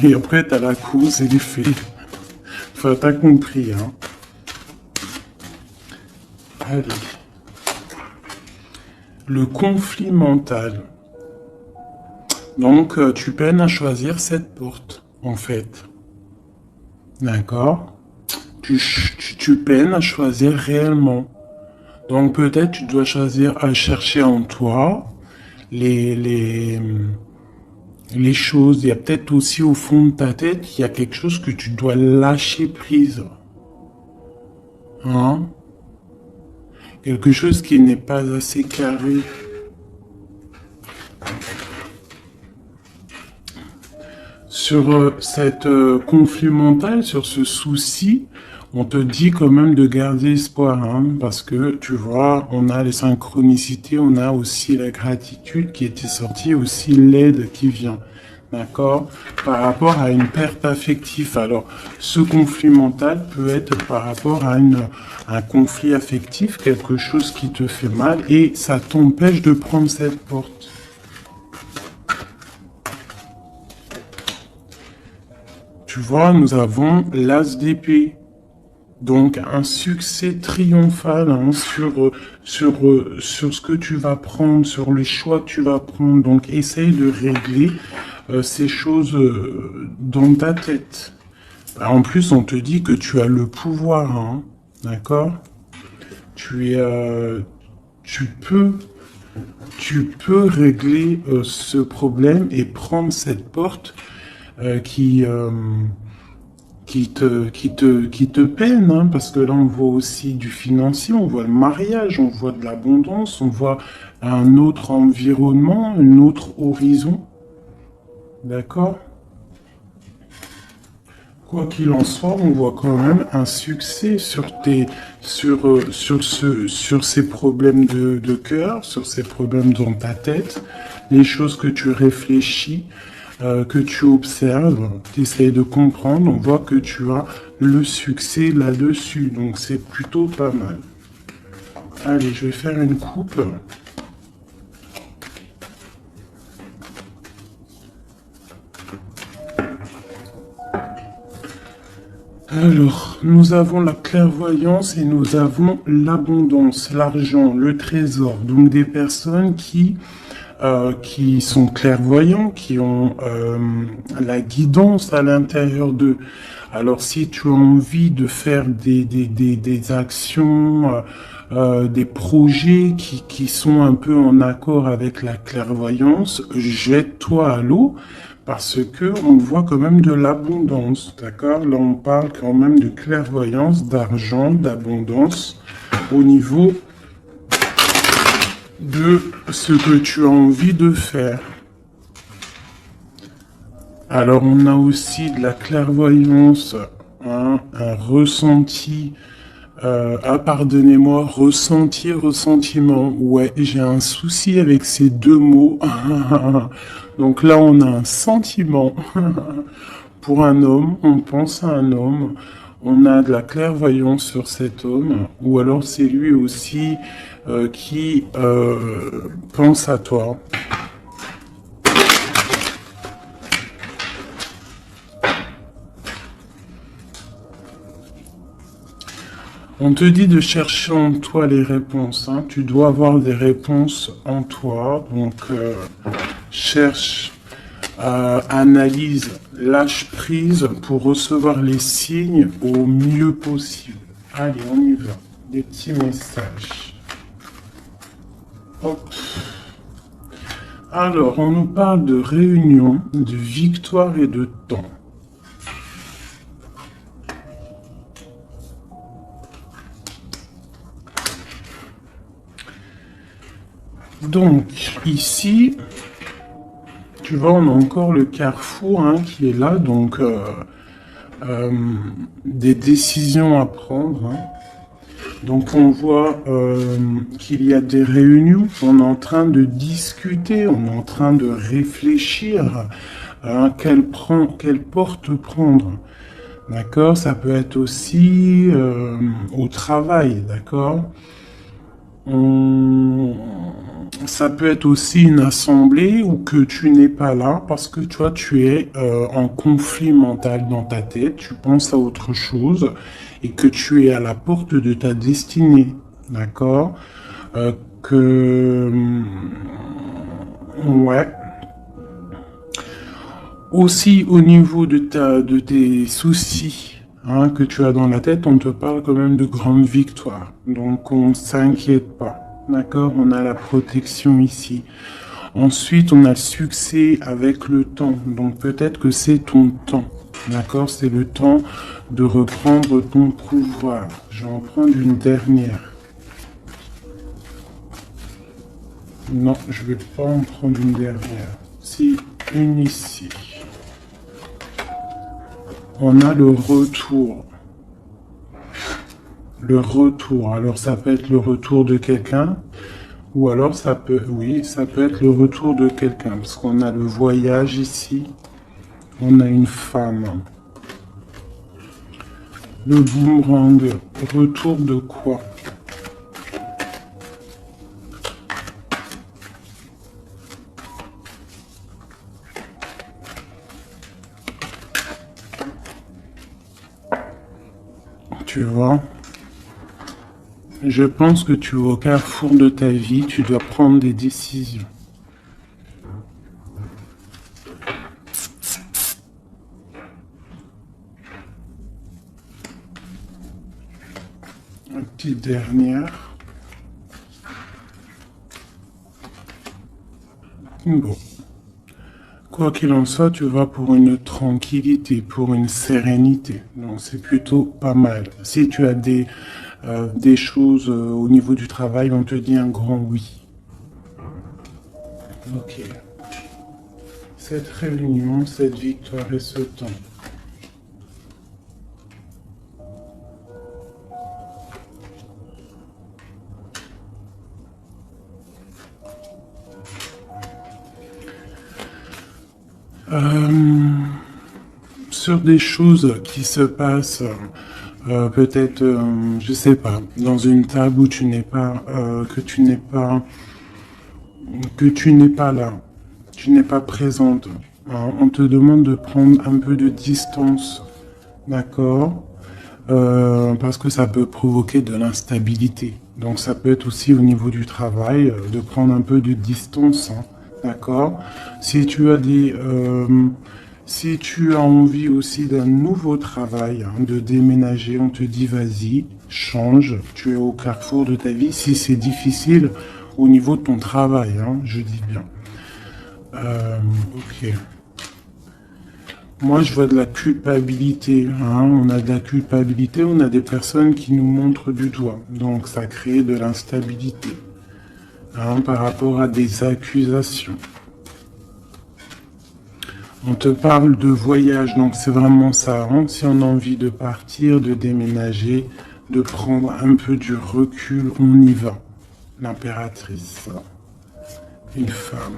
Et après, t'as la cause et l'effet. Enfin, t'as compris, hein. Allez. Le conflit mental. Donc, tu peines à choisir cette porte, en fait. D'accord? Tu peines à choisir réellement. Donc, peut-être tu dois choisir à chercher en toi les choses. Il y a peut-être aussi au fond de ta tête, il y a quelque chose que tu dois lâcher prise. Hein? Quelque chose qui n'est pas assez carré. Sur cette conflit mental, sur ce souci, on te dit quand même de garder espoir, hein, parce que tu vois, on a les synchronicités, on a aussi la gratitude qui était sortie, aussi l'aide qui vient, d'accord, par rapport à une perte affective. Alors, ce conflit mental peut être par rapport à un conflit affectif, quelque chose qui te fait mal, et ça t'empêche de prendre cette porte. Tu vois, nous avons l'as d'épée. Donc, un succès triomphal, hein, sur ce que tu vas prendre, sur les choix que tu vas prendre. Donc, essaye de régler ces choses dans ta tête. En plus, on te dit que tu as le pouvoir, hein, d'accord? Tu peux, tu peux régler ce problème et prendre cette porte qui qui te peine, hein, parce que là on voit aussi du financier, on voit le mariage, on voit de l'abondance, on voit un autre environnement, un autre horizon, d'accord? Quoi qu'il en soit, on voit quand même un succès sur ces problèmes de cœur, sur ces problèmes dans ta tête, les choses que tu réfléchis, que tu observes, tu essayes de comprendre, on voit que tu as le succès là-dessus, donc c'est plutôt pas mal. Allez, je vais faire une coupe. Alors, nous avons la clairvoyance et nous avons l'abondance, l'argent, le trésor. Donc des personnes qui sont clairvoyants, qui ont la guidance à l'intérieur d'eux. Alors si tu as envie de faire des actions, des projets qui sont un peu en accord avec la clairvoyance, jette-toi à l'eau. Parce que on voit quand même de l'abondance, d'accord? Là, on parle quand même de clairvoyance, d'argent, d'abondance au niveau de ce que tu as envie de faire. Alors, on a aussi de la clairvoyance, hein, un ressenti. Pardonnez-moi, ressenti, ressentiment. Ouais, j'ai un souci avec ces deux mots. Donc là, on a un sentiment pour un homme, on pense à un homme, on a de la clairvoyance sur cet homme, ou alors c'est lui aussi qui pense à toi. On te dit de chercher en toi les réponses, hein. Tu dois avoir des réponses en toi, donc cherche, analyse, lâche prise pour recevoir les signes au mieux possible. Allez, on y va. Des petits messages. Hop. Alors, on nous parle de réunion, de victoire et de temps. Donc, ici, tu vois, on a encore le carrefour, hein, qui est là, donc des décisions à prendre, hein. Donc on voit qu'il y a des réunions, on est en train de discuter, on est en train de réfléchir à quelle porte prendre. D'accord? Ça peut être aussi au travail, d'accord? On Ça peut être aussi une assemblée ou que tu n'es pas là parce que toi, tu es en conflit mental dans ta tête, tu penses à autre chose et que tu es à la porte de ta destinée, d'accord? Que... Ouais. Aussi, au niveau de tes soucis hein, que tu as dans la tête, on te parle quand même de grandes victoires. Donc, on ne s'inquiète pas. D'accord? On a la protection ici. Ensuite, on a le succès avec le temps. Donc, peut-être que c'est ton temps. D'accord? C'est le temps de reprendre ton pouvoir. Je vais en prendre une dernière. Non, je vais pas en prendre une dernière. Si, une ici. On a le retour. Le retour. Alors, ça peut être le retour de quelqu'un. Ou alors, ça peut, oui, ça peut être le retour de quelqu'un. Parce qu'on a le voyage ici. On a une femme. Le boomerang. Retour de quoi? Tu vois? Je pense que tu es au carrefour de ta vie. Tu dois prendre des décisions. Une petite dernière. Bon. Quoi qu'il en soit, tu vas pour une tranquillité, pour une sérénité. Donc c'est plutôt pas mal. Si tu as des choses au niveau du travail, on te dit un grand oui. Ok. Cette réunion, cette victoire et ce temps. Sur des choses qui se passent, peut-être, je sais pas, dans une table où tu n'es pas, que tu n'es pas là, tu n'es pas présente. On te demande de prendre un peu de distance, d'accord? Parce que ça peut provoquer de l'instabilité. Donc ça peut être aussi au niveau du travail, de prendre un peu de distance, hein, d'accord? Si tu as si tu as envie aussi d'un nouveau travail, hein, de déménager, on te dit vas-y, change, tu es au carrefour de ta vie. Si c'est difficile au niveau de ton travail, hein, je dis bien. Ok. Moi, je vois de la culpabilité. Hein. On a de la culpabilité, on a des personnes qui nous montrent du doigt. Donc, ça crée de l'instabilité hein, par rapport à des accusations. On te parle de voyage, donc c'est vraiment ça. Hein. Si on a envie de partir, de déménager, de prendre un peu du recul, on y va. L'impératrice, une femme.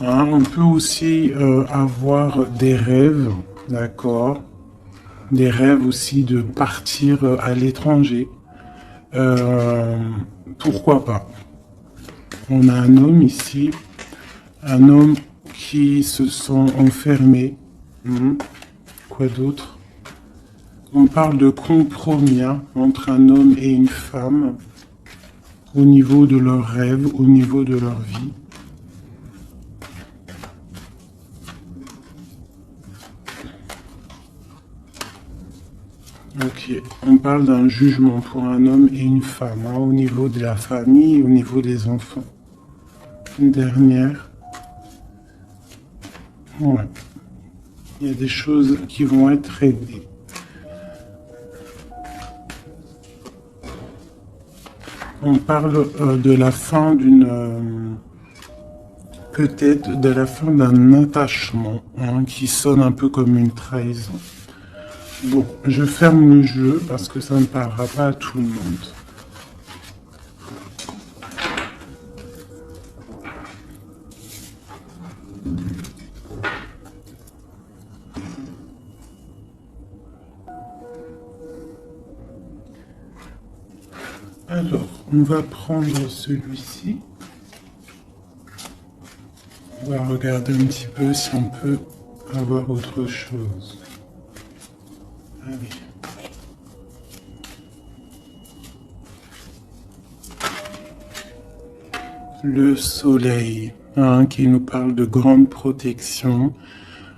Hein, on peut aussi avoir des rêves, d'accord? Des rêves aussi de partir à l'étranger. Euh, Pourquoi pas? On a un homme ici, un homme qui se sent enfermé. Quoi d'autre? On parle de compromis hein, entre un homme et une femme au niveau de leurs rêves, au niveau de leur vie. Ok, on parle d'un jugement pour un homme et une femme, hein, au niveau de la famille et au niveau des enfants. Une dernière. Ouais. Il y a des choses qui vont être réglées. On parle de la fin d'une... peut-être de la fin d'un attachement hein, qui sonne un peu comme une trahison. Bon, je ferme le jeu parce que ça ne parlera pas à tout le monde. Alors, on va prendre celui-ci. On va regarder un petit peu si on peut avoir autre chose. Allez. Le soleil, hein, qui nous parle de grande protection,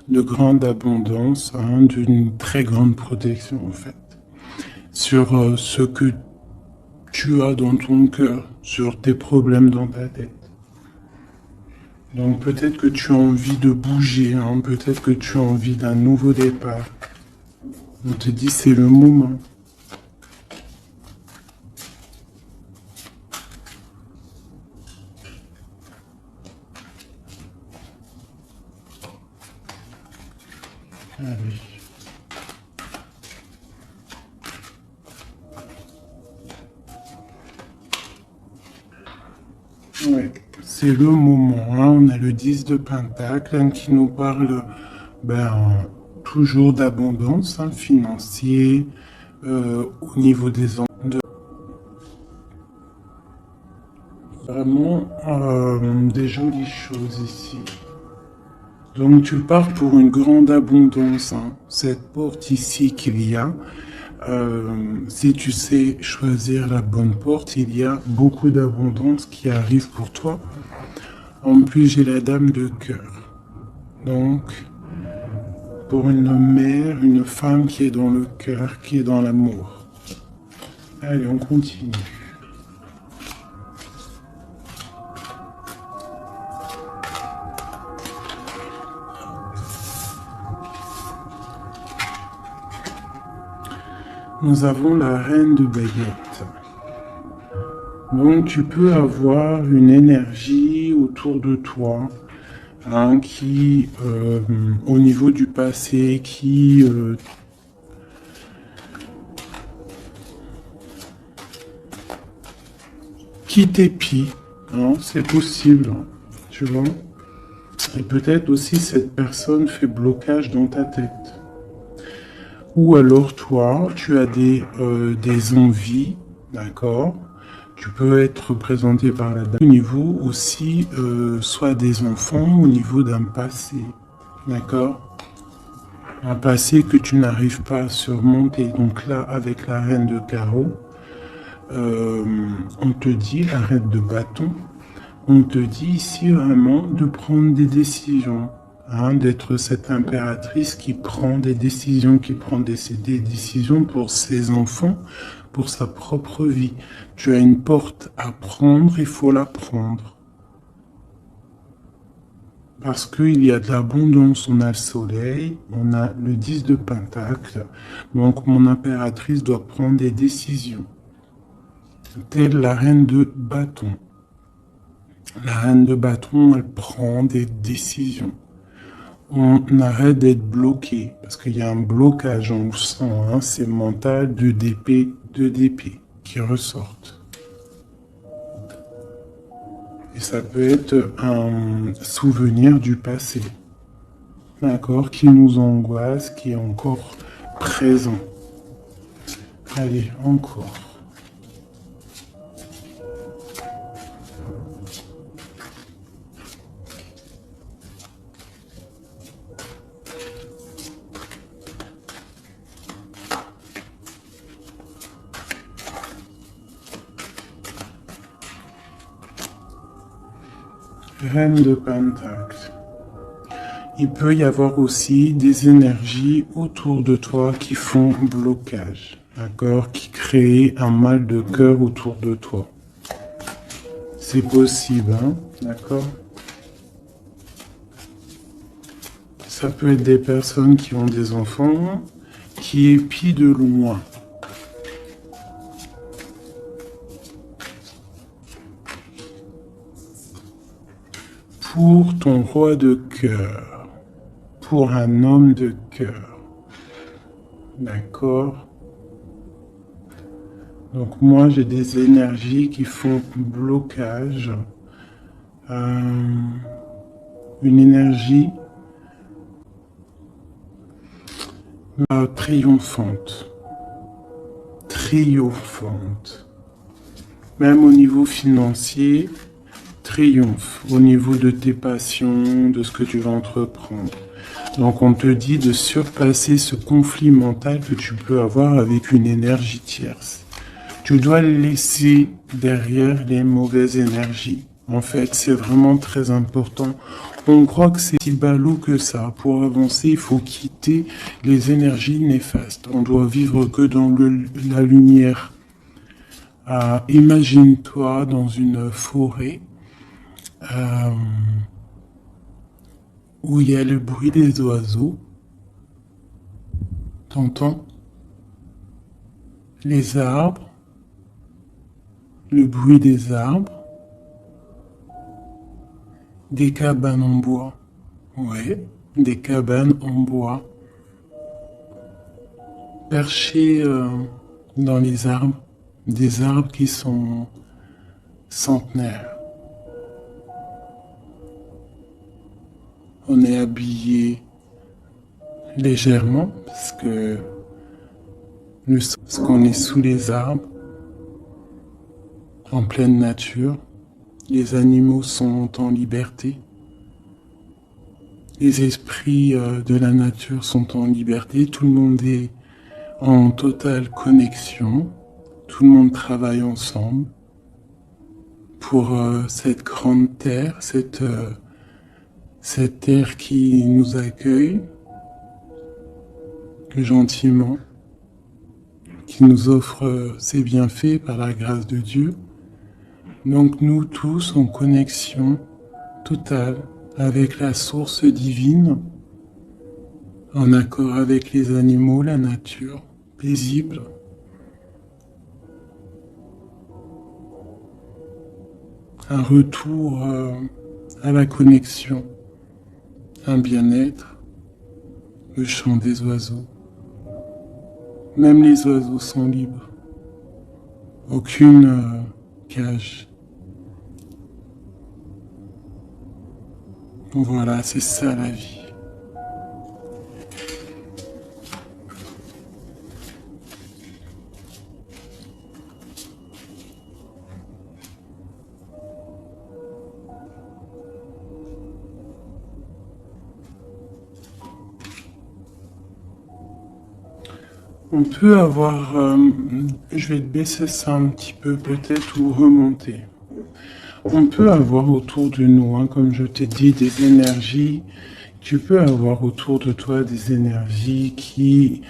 de grande abondance, hein, d'une très grande protection en fait, sur ce que tu as dans ton cœur, sur tes problèmes dans ta tête. Donc peut-être que tu as envie de bouger, hein, peut-être que tu as envie d'un nouveau départ. On te dit c'est le moment. Allez. Ouais, c'est le moment, hein. On a le 10 de Pentacle, hein, qui nous parle toujours d'abondance, hein, financier, au niveau des enfants. Vraiment des jolies choses ici. Donc tu pars pour une grande abondance, hein. Cette porte ici qu'il y a, si tu sais choisir la bonne porte, il y a beaucoup d'abondance qui arrive pour toi. En plus, j'ai la dame de cœur. Donc, pour une mère, une femme qui est dans le cœur, qui est dans l'amour. Allez, on continue. Nous avons la reine de baguette. Donc tu peux avoir une énergie autour de toi, hein, qui, au niveau du passé, qui t'épie, hein, c'est possible, hein, tu vois. Et peut-être aussi cette personne fait blocage dans ta tête. Ou alors toi, tu as des envies, d'accord? Tu peux être représenté par la dame au niveau aussi, soit des enfants, au niveau d'un passé, d'accord? Un passé que tu n'arrives pas à surmonter. Donc là, avec la reine de carreau, on te dit, la reine de bâton, on te dit ici vraiment de prendre des décisions. Hein, d'être cette impératrice qui prend des décisions, qui prend des décisions pour ses enfants, pour sa propre vie. Tu as une porte à prendre, il faut la prendre. Parce qu'il y a de l'abondance, on a le soleil, on a le 10 de Pentacle, donc mon impératrice doit prendre des décisions. Telle la reine de bâton. La reine de bâton, elle prend des décisions. On arrête d'être bloqué, parce qu'il y a un blocage, on le sent, hein, c'est mental, de d'épée qui ressortent. Et ça peut être un souvenir du passé, d'accord, qui nous angoisse, qui est encore présent. Allez, encore. Reine de Pentacle. Il peut y avoir aussi des énergies autour de toi qui font blocage, d'accord, qui créent un mal de cœur autour de toi. C'est possible, hein, d'accord? Ça peut être des personnes qui ont des enfants, qui épient de loin. Pour ton roi de cœur, pour un homme de cœur, d'accord? Donc moi j'ai des énergies qui font blocage, une énergie triomphante, triomphante, Même au niveau financier, triomphe. Au niveau de tes passions, de ce que tu vas entreprendre. Donc on te dit de surpasser ce conflit mental que tu peux avoir avec une énergie tierce. Tu dois laisser derrière les mauvaises énergies. En fait, c'est vraiment très important. On croit que c'est si ballot que ça. Pour avancer, il faut quitter les énergies néfastes. On doit vivre que dans la lumière. Imagine-toi dans une forêt où il y a le bruit des oiseaux. T'entends? Les arbres, le bruit des arbres, des cabanes en bois. Ouais, des cabanes en bois. Perchées dans les arbres, des arbres qui sont centenaires. On est habillé légèrement parce que parce qu'on est sous les arbres, en pleine nature. Les animaux sont en liberté. Les esprits de la nature sont en liberté. Tout le monde est en totale connexion. Tout le monde travaille ensemble pour cette grande terre, cette terre qui nous accueille gentiment, qui nous offre ses bienfaits par la grâce de Dieu. Donc nous tous en connexion totale avec la source divine, en accord avec les animaux, la nature, paisible. Un retour à la connexion, un bien-être, le chant des oiseaux. Même les oiseaux sont libres. Aucune cage. Voilà, c'est ça la vie. On peut avoir, je vais te baisser ça un petit peu peut-être ou remonter. On peut avoir autour de nous, hein, comme je t'ai dit, des énergies. Tu peux avoir autour de toi des énergies qui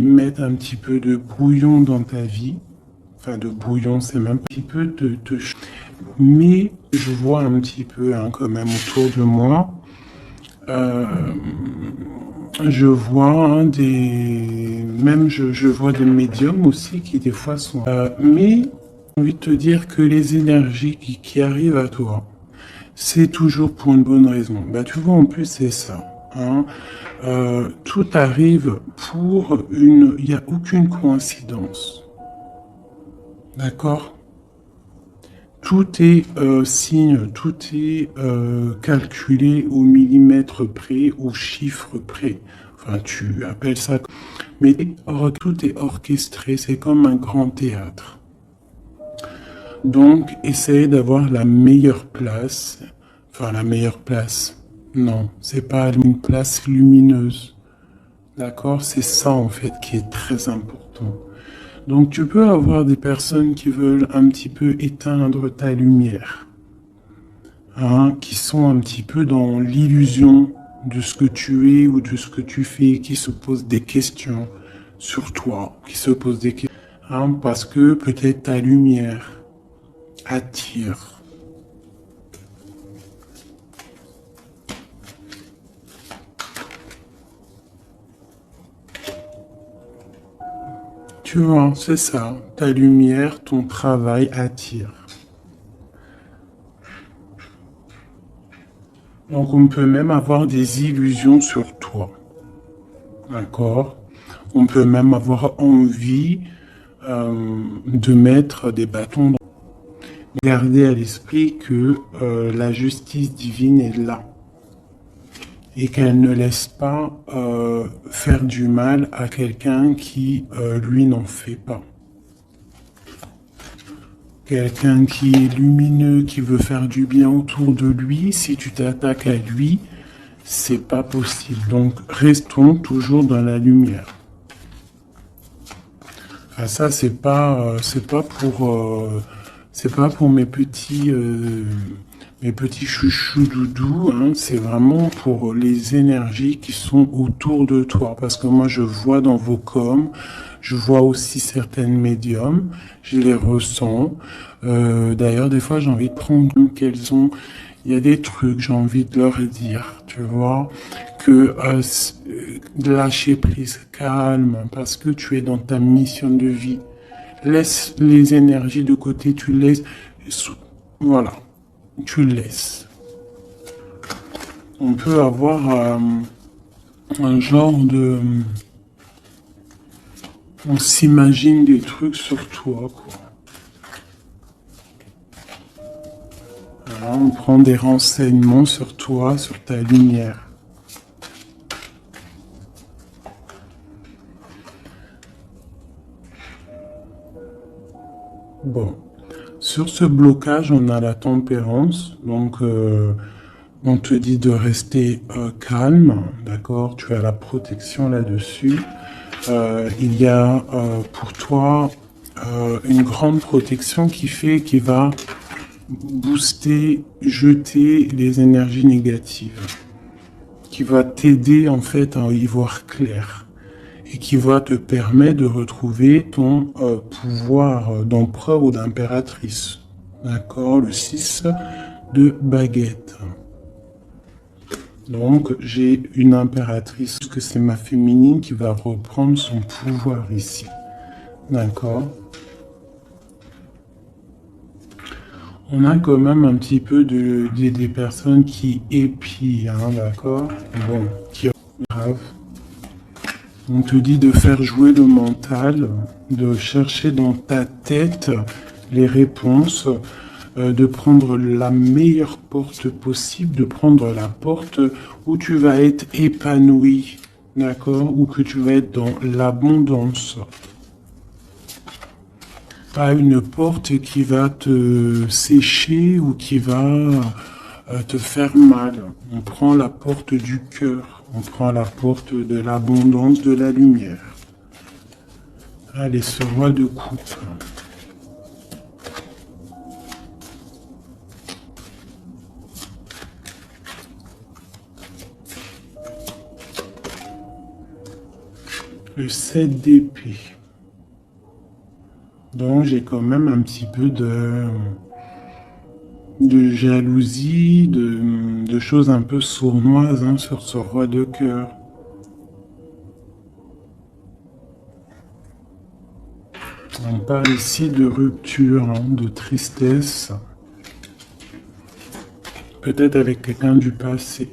mettent un petit peu de brouillon dans ta vie. Enfin, de brouillon, c'est même un petit peu mais je vois un petit peu hein, quand même autour de moi. Je vois hein, je vois des médiums aussi qui des fois sont. Mais j'ai envie de te dire que les énergies qui arrivent à toi, c'est toujours pour une bonne raison. Bah tu vois en plus c'est ça. Hein. Tout arrive pour une. Il n'y a aucune coïncidence. D'accord? Tout est signe, tout est calculé au millimètre près, au chiffre près. Enfin, tu appelles ça. Mais tout est orchestré, c'est comme un grand théâtre. Donc, essaye d'avoir la meilleure place. Enfin, la meilleure place. Non, c'est pas une place lumineuse. D'accord? C'est ça, en fait, qui est très important. Donc tu peux avoir des personnes qui veulent un petit peu éteindre ta lumière, hein, qui sont un petit peu dans l'illusion de ce que tu es ou de ce que tu fais, qui se posent des questions sur toi, qui se posent des questions, hein, parce que peut-être ta lumière attire. Tu vois, c'est ça. Ta lumière, ton travail attire. Donc on peut même avoir des illusions sur toi. D'accord? On peut même avoir envie de mettre des bâtons dans. Gardez à l'esprit que la justice divine est là. Et qu'elle ne laisse pas faire du mal à quelqu'un qui, lui, n'en fait pas. quelqu'un qui est lumineux, qui veut faire du bien autour de lui, si tu t'attaques à lui, c'est pas possible. Donc, restons toujours dans la lumière. Ah, ça, c'est pas pour mes petits chouchous doudous, hein. C'est vraiment pour les énergies qui sont autour de toi. Parce que moi, je vois dans vos coms, je vois aussi certaines médiums, je les ressens. D'ailleurs, des fois, j'ai envie de prendre qu'elles ont. Il y a des trucs, j'ai envie de leur dire, tu vois, que lâcher prise, calme, parce que tu es dans ta mission de vie. Laisse les énergies de côté, tu laisses, voilà, tu laisses. On peut avoir un genre de, on s'imagine des trucs sur toi, quoi. Voilà, on prend des renseignements sur toi, sur ta lumière. Bon, sur ce blocage, on a la tempérance, donc on te dit de rester calme, d'accord? Tu as la protection là-dessus. Il y a pour toi une grande protection qui va booster, jeter les énergies négatives, qui va t'aider en fait à y voir clair et qui va te permettre de retrouver ton pouvoir d'empereur ou d'impératrice. D'accord? Le 6 de baguette. Donc, j'ai une impératrice, que c'est ma féminine qui va reprendre son pouvoir ici. D'accord? On a quand même un petit peu des personnes qui épient, hein, d'accord? Bon, qui grave. On te dit de faire jouer le mental, de chercher dans ta tête les réponses, de prendre la meilleure porte possible, de prendre la porte où tu vas être épanoui, d'accord? Ou que tu vas être dans l'abondance. Pas une porte qui va te sécher ou qui va te faire mal. On prend la porte du cœur, on prend la porte de l'abondance, de la lumière. Allez, ce roi de coupe. Le 7 d'épée. Donc j'ai quand même un petit peu de jalousie, de choses un peu sournoises, hein, sur ce roi de cœur. On parle ici de rupture, hein, de tristesse, peut-être avec quelqu'un du passé.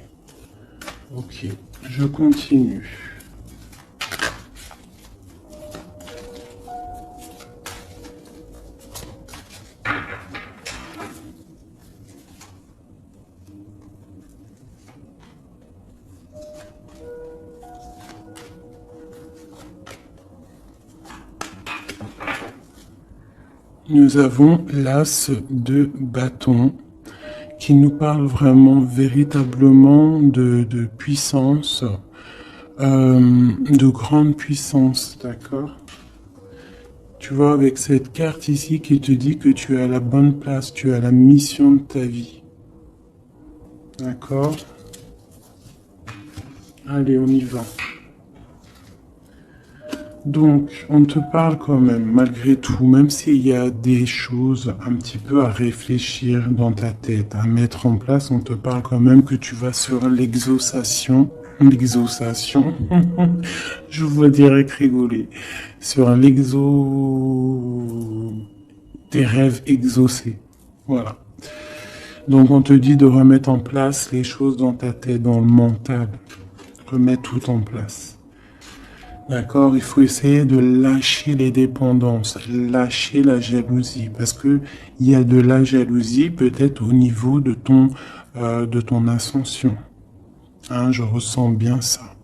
Ok, je continue. Nous avons l'as de bâton qui nous parle vraiment véritablement de puissance, de grande puissance, d'accord? Tu vois, avec cette carte ici qui te dit que tu es à la bonne place, tu as la mission de ta vie. D'accord? Allez, on y va. Donc, on te parle quand même, malgré tout, même s'il y a des choses un petit peu à réfléchir dans ta tête, à mettre en place, on te parle quand même que tu vas sur l'exaucation, je vois direct rigoler, sur tes rêves exaucés, voilà. Donc, on te dit de remettre en place les choses dans ta tête, dans le mental, remettre tout en place. D'accord, il faut essayer de lâcher les dépendances, lâcher la jalousie, parce que il y a de la jalousie peut-être au niveau de ton ascension. Hein, je ressens bien ça.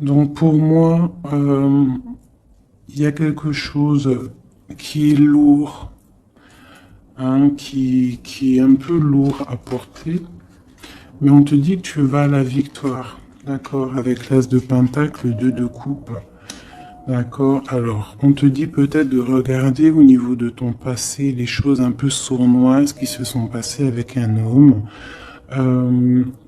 Donc pour moi, il y a quelque chose qui est lourd, hein, qui est un peu lourd à porter, mais on te dit que tu vas à la victoire, d'accord, avec l'as de pentacle, le 2 de coupe. D'accord. Alors, on te dit peut-être de regarder au niveau de ton passé les choses un peu sournoises qui se sont passées avec un homme,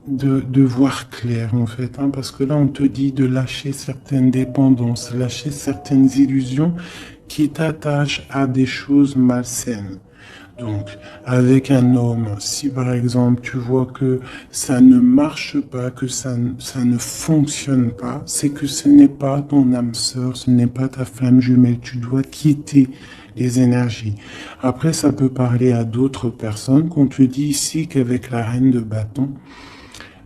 de voir clair en fait, hein, parce que là on te dit de lâcher certaines dépendances, lâcher certaines illusions qui t'attachent à des choses malsaines. Donc, avec un homme, si par exemple tu vois que ça ne marche pas, que ça ne fonctionne pas, c'est que ce n'est pas ton âme sœur, ce n'est pas ta flamme jumelle. Tu dois quitter les énergies. Après, ça peut parler à d'autres personnes qu'on te dit ici qu'avec la reine de bâton,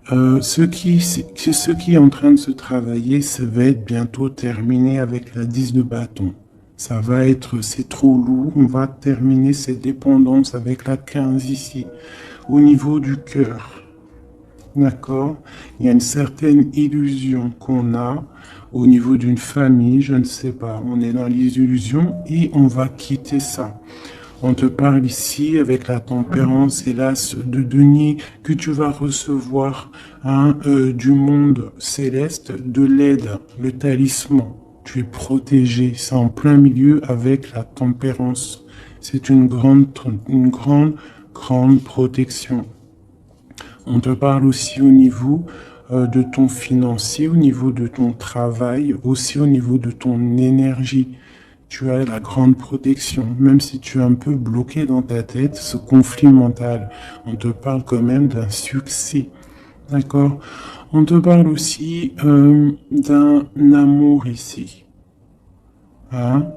ce qui est en train de se travailler, ça va être bientôt terminé avec la 10 de bâton. Ça va être, c'est trop lourd, on va terminer ces dépendances avec la 15 ici, au niveau du cœur. D'accord? Il y a une certaine illusion qu'on a au niveau d'une famille, je ne sais pas. On est dans les illusions et on va quitter ça. On te parle ici avec la tempérance et l'as de denier que tu vas recevoir, hein, du monde céleste, de l'aide, le talisman. Tu es protégé, c'est en plein milieu avec la tempérance. C'est une grande protection. On te parle aussi au niveau de ton financier, au niveau de ton travail, aussi au niveau de ton énergie. Tu as la grande protection, même si tu es un peu bloqué dans ta tête, ce conflit mental. On te parle quand même d'un succès. D'accord? On te parle aussi d'un amour ici. Hein?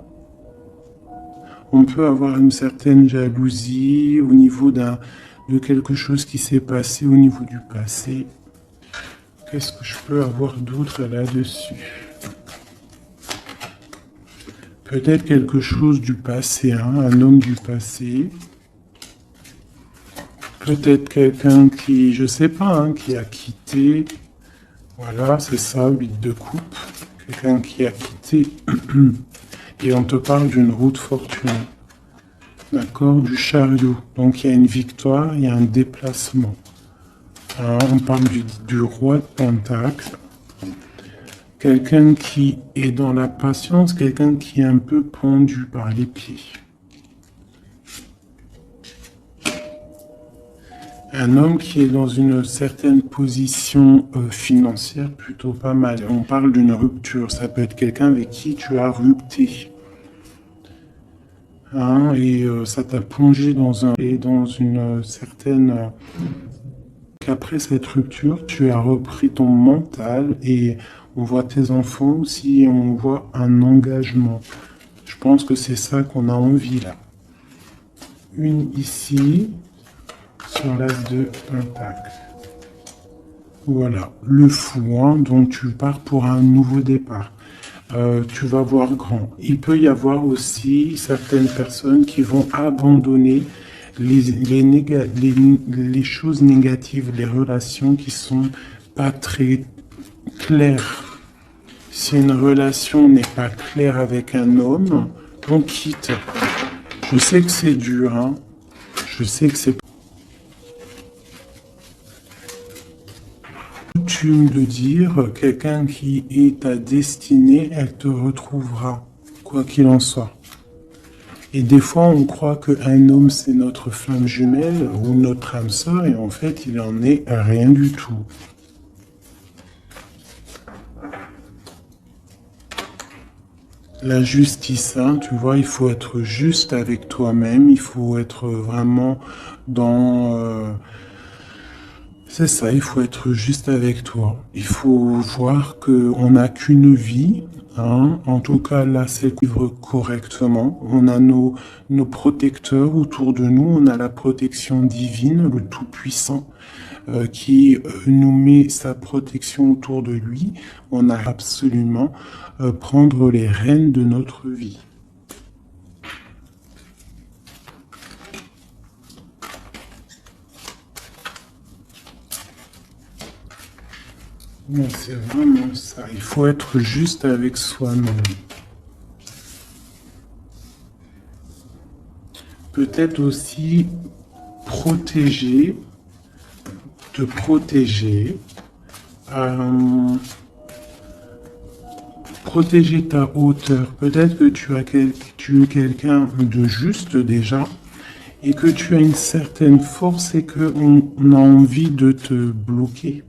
On peut avoir une certaine jalousie au niveau de quelque chose qui s'est passé au niveau du passé. Qu'est-ce que je peux avoir d'autre là-dessus? Peut-être quelque chose du passé, hein, un homme du passé. Peut-être quelqu'un qui, je sais pas, hein, qui a quitté. Voilà, c'est ça, 8 de coupe. Quelqu'un qui a quitté. Et on te parle d'une route fortunée. D'accord, du chariot. Donc il y a une victoire, il y a un déplacement. Hein, on parle du roi de Pentacle. Quelqu'un qui est dans la patience, quelqu'un qui est un peu pendu par les pieds. Un homme qui est dans une certaine position financière plutôt pas mal. On parle d'une rupture. Ça peut être quelqu'un avec qui tu as rupté. Hein, et ça t'a plongé dans une certaine... qu'après cette rupture, tu as repris ton mental et on voit tes enfants aussi et on voit un engagement. Je pense que c'est ça qu'on a envie là. Une ici, sur l'as de pentacle. Voilà, le fou, hein, donc tu pars pour un nouveau départ. Tu vas voir grand. Il peut y avoir aussi certaines personnes qui vont abandonner les choses négatives, les relations qui sont pas très claires. Si une relation n'est pas claire avec un homme, on quitte. Je sais que c'est dur, hein. Je sais que c'est coutume de dire, quelqu'un qui est ta destinée, elle te retrouvera, quoi qu'il en soit. Et des fois, on croit qu'un homme, c'est notre flamme jumelle ou notre âme sœur, et en fait, il en est rien du tout. La justice, hein, tu vois, il faut être juste avec toi-même, il faut être vraiment dans... c'est ça, il faut être juste avec toi. Il faut voir qu'on n'a qu'une vie, hein. En tout cas, là, c'est vivre correctement. On a nos protecteurs autour de nous, on a la protection divine, le Tout-Puissant, qui nous met sa protection autour de lui. On a absolument prendre les rênes de notre vie. Non, c'est vraiment ça. Il faut être juste avec soi-même. Peut-être aussi protéger, te protéger, euh, protéger ta hauteur. Peut-être que tu es quelqu'un de juste déjà et que tu as une certaine force et qu'on a envie de te bloquer.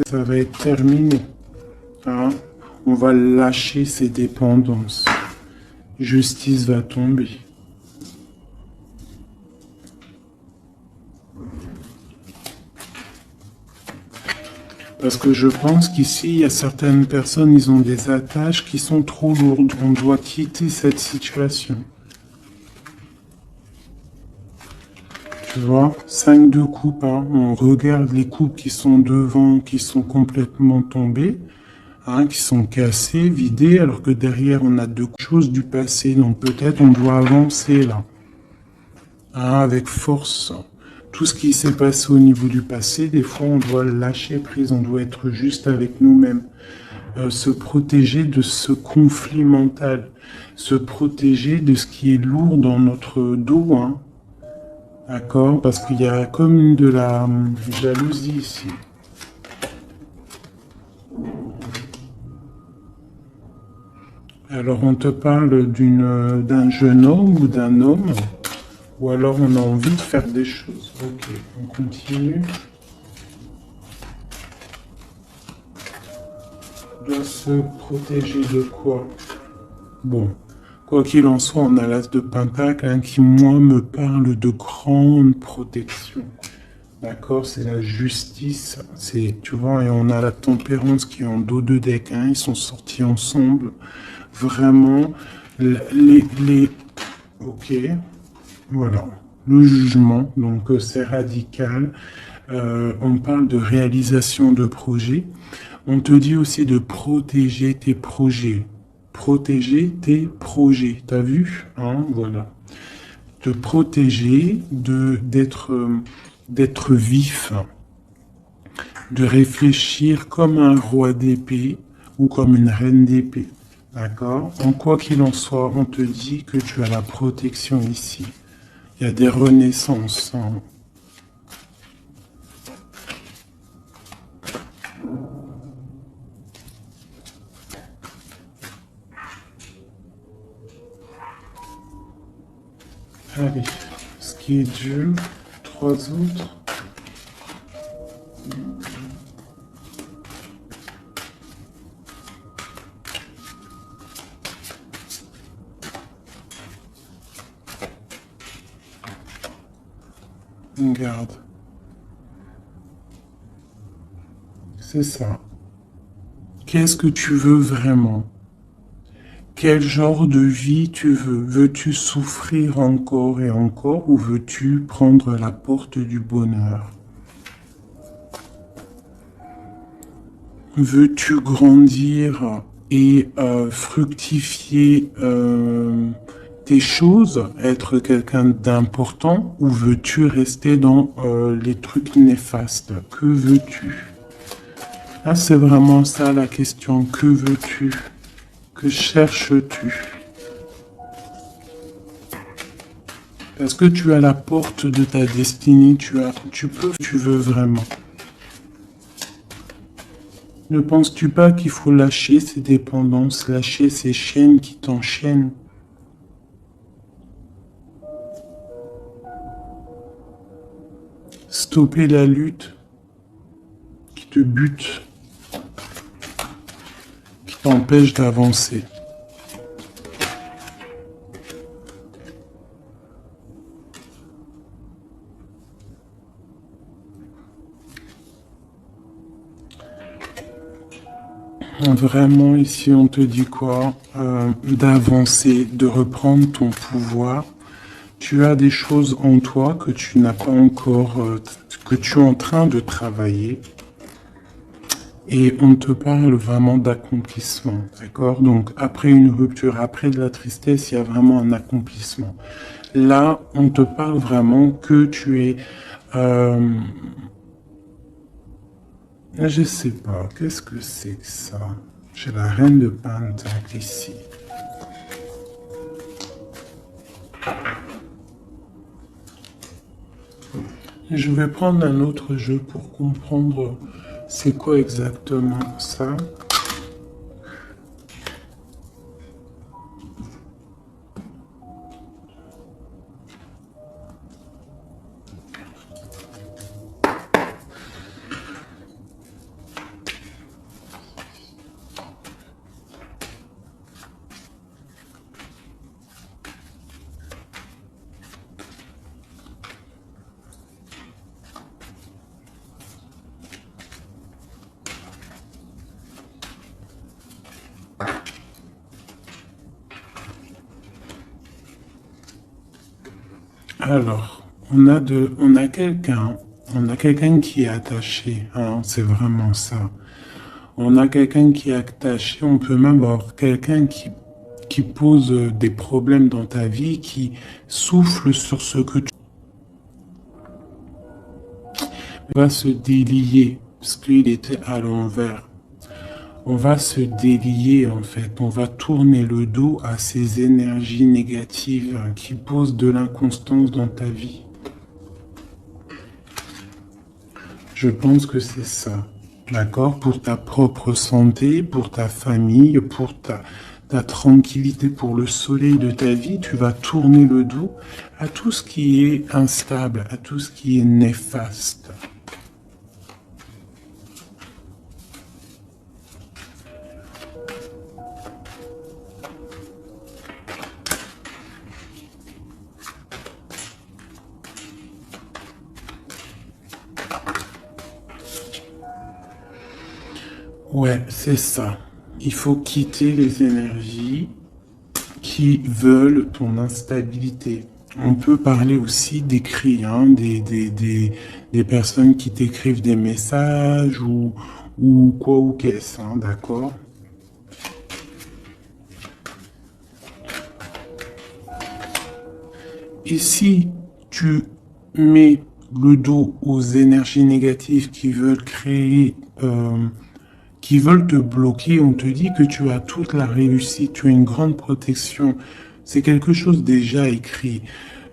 Ça va être terminé. Hein. On va lâcher ces dépendances. Justice va tomber. Parce que je pense qu'ici, il y a certaines personnes, ils ont des attaches qui sont trop lourdes. On doit quitter cette situation. Tu vois, 5 de coupe, hein. On regarde les coupes qui sont devant, qui sont complètement tombées, hein, qui sont cassées, vidées, alors que derrière, on a deux choses du passé. Donc peut-être on doit avancer là, hein, avec force. Tout ce qui s'est passé au niveau du passé, des fois, on doit lâcher prise, on doit être juste avec nous-mêmes. Se protéger de ce conflit mental, se protéger de ce qui est lourd dans notre dos, hein. D'accord? Parce qu'il y a comme de la jalousie ici. Alors on te parle d'un jeune homme ou d'un homme, ou alors on a envie de faire des choses. Ok, on continue. On doit se protéger de quoi? Bon, quoi qu'il en soit, on a l'as de Pentacle, hein, qui, moi, me parle de grande protection. D'accord? C'est la justice. Tu vois, et on a la tempérance qui est en dos de deck. Hein, ils sont sortis ensemble. Vraiment, ok, voilà. Le jugement, donc c'est radical. On parle de réalisation de projets. On te dit aussi de protéger tes projets. Protéger tes projets. T'as vu? Hein, voilà. Te protéger d'être vif, de réfléchir comme un roi d'épée ou comme une reine d'épée. D'accord? En quoi qu'il en soit, on te dit que tu as la protection ici. Il y a des renaissances. Hein. Allez, ce qui est dur, 3 autres. Garde. C'est ça. Qu'est-ce que tu veux vraiment? Quel genre de vie tu veux? Veux-tu souffrir encore et encore ou veux-tu prendre la porte du bonheur? Veux-tu grandir et fructifier tes choses, être quelqu'un d'important ou veux-tu rester dans les trucs néfastes? Que veux-tu? Là, c'est vraiment ça la question. Que veux-tu? Que cherches-tu? Parce que tu as la porte de ta destinée, tu veux vraiment. Ne penses-tu pas qu'il faut lâcher ces dépendances, lâcher ces chaînes qui t'enchaînent? Stopper la lutte qui te bute, qui t'empêche d'avancer. Vraiment, ici, on te dit quoi? D'avancer, de reprendre ton pouvoir. Tu as des choses en toi que tu n'as pas encore, que tu es en train de travailler. Et on te parle vraiment d'accomplissement, d'accord? Donc, après une rupture, après de la tristesse, il y a vraiment un accomplissement. Là, on te parle vraiment que tu es... je sais pas, qu'est-ce que c'est que ça? J'ai la reine de Pentacle ici. Je vais prendre un autre jeu pour comprendre c'est quoi exactement ça. Alors, on a quelqu'un qui est attaché, hein, c'est vraiment ça. On a quelqu'un qui est attaché, on peut même avoir quelqu'un qui pose des problèmes dans ta vie, qui souffle sur ce que tu vas se délier, parce qu'il était à l'envers. On va se délier en fait, on va tourner le dos à ces énergies négatives qui posent de l'inconstance dans ta vie. Je pense que c'est ça, d'accord? Pour ta propre santé, pour ta famille, pour ta tranquillité, pour le soleil de ta vie, tu vas tourner le dos à tout ce qui est instable, à tout ce qui est néfaste. Ouais, c'est ça. Il faut quitter les énergies qui veulent ton instabilité. On peut parler aussi d'écrits, hein, des personnes qui t'écrivent des messages ou quoi ou qu'est-ce, hein, d'accord? Et si tu mets le dos aux énergies négatives qui veulent créer, qui veulent te bloquer, on te dit que tu as toute la réussite, tu as une grande protection. C'est quelque chose déjà écrit.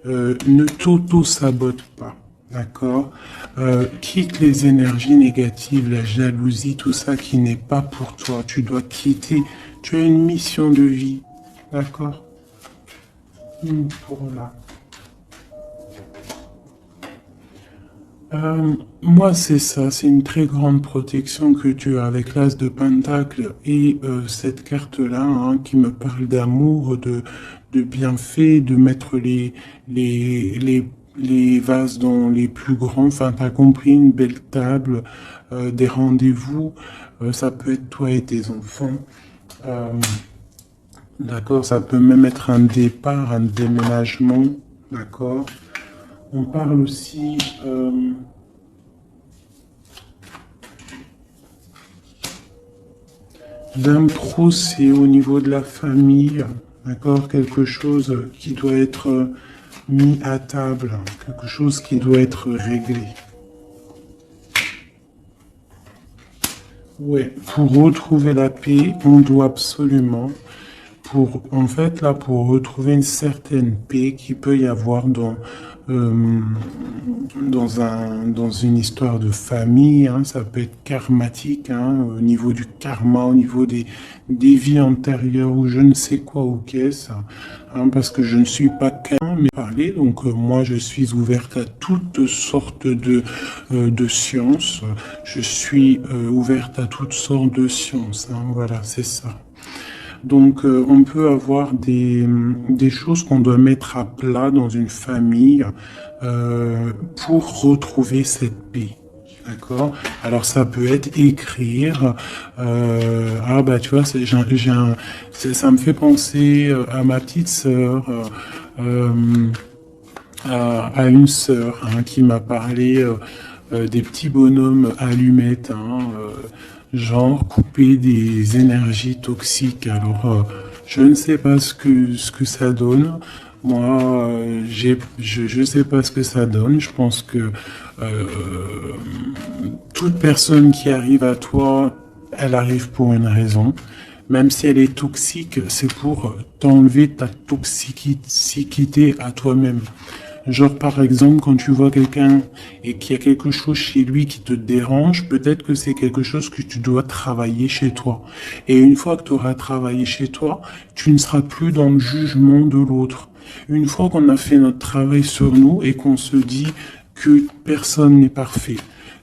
Ne t'auto-sabote pas, d'accord? Quitte les énergies négatives, la jalousie, tout ça qui n'est pas pour toi. Tu dois quitter. Tu as une mission de vie, d'accord? Pour là. Moi, c'est ça, c'est une très grande protection que tu as avec l'As de Pentacle et cette carte-là hein, qui me parle d'amour, de bienfaits, de mettre les vases dans les plus grands, enfin, t'as compris, une belle table, des rendez-vous, ça peut être toi et tes enfants. Euh, d'accord, ça peut même être un départ, un déménagement, d'accord. On parle aussi d'un procès au niveau de la famille, d'accord, quelque chose qui doit être mis à table, quelque chose qui doit être réglé. Ouais, pour retrouver la paix, on doit absolument, en fait, là, pour retrouver une certaine paix qu'il peut y avoir euh, dans une histoire de famille, hein, ça peut être karmatique, hein, au niveau du karma, au niveau des vies antérieures ou je ne sais quoi ou qu'est-ce, hein, parce que je ne suis pas qu'un, mais parler, donc moi je suis ouverte à toutes sortes de sciences, je suis ouverte à toutes sortes de sciences, hein, voilà, c'est ça. Donc, on peut avoir des choses qu'on doit mettre à plat dans une famille pour retrouver cette paix. D'accord? Alors, ça peut être écrire. Ah, bah, tu vois, ça me fait penser à ma petite sœur, à une sœur hein, qui m'a parlé des petits bonhommes allumettes. Hein, genre couper des énergies toxiques. Alors, je ne sais pas ce que ça donne. Moi, je sais pas ce que ça donne. Je pense que euh, toute personne qui arrive à toi, elle arrive pour une raison. Même si elle est toxique, c'est pour t'enlever ta toxicité à toi-même. Genre, par exemple, quand tu vois quelqu'un et qu'il y a quelque chose chez lui qui te dérange, peut-être que c'est quelque chose que tu dois travailler chez toi. Et une fois que tu auras travaillé chez toi, tu ne seras plus dans le jugement de l'autre. Une fois qu'on a fait notre travail sur nous et qu'on se dit que personne n'est parfait,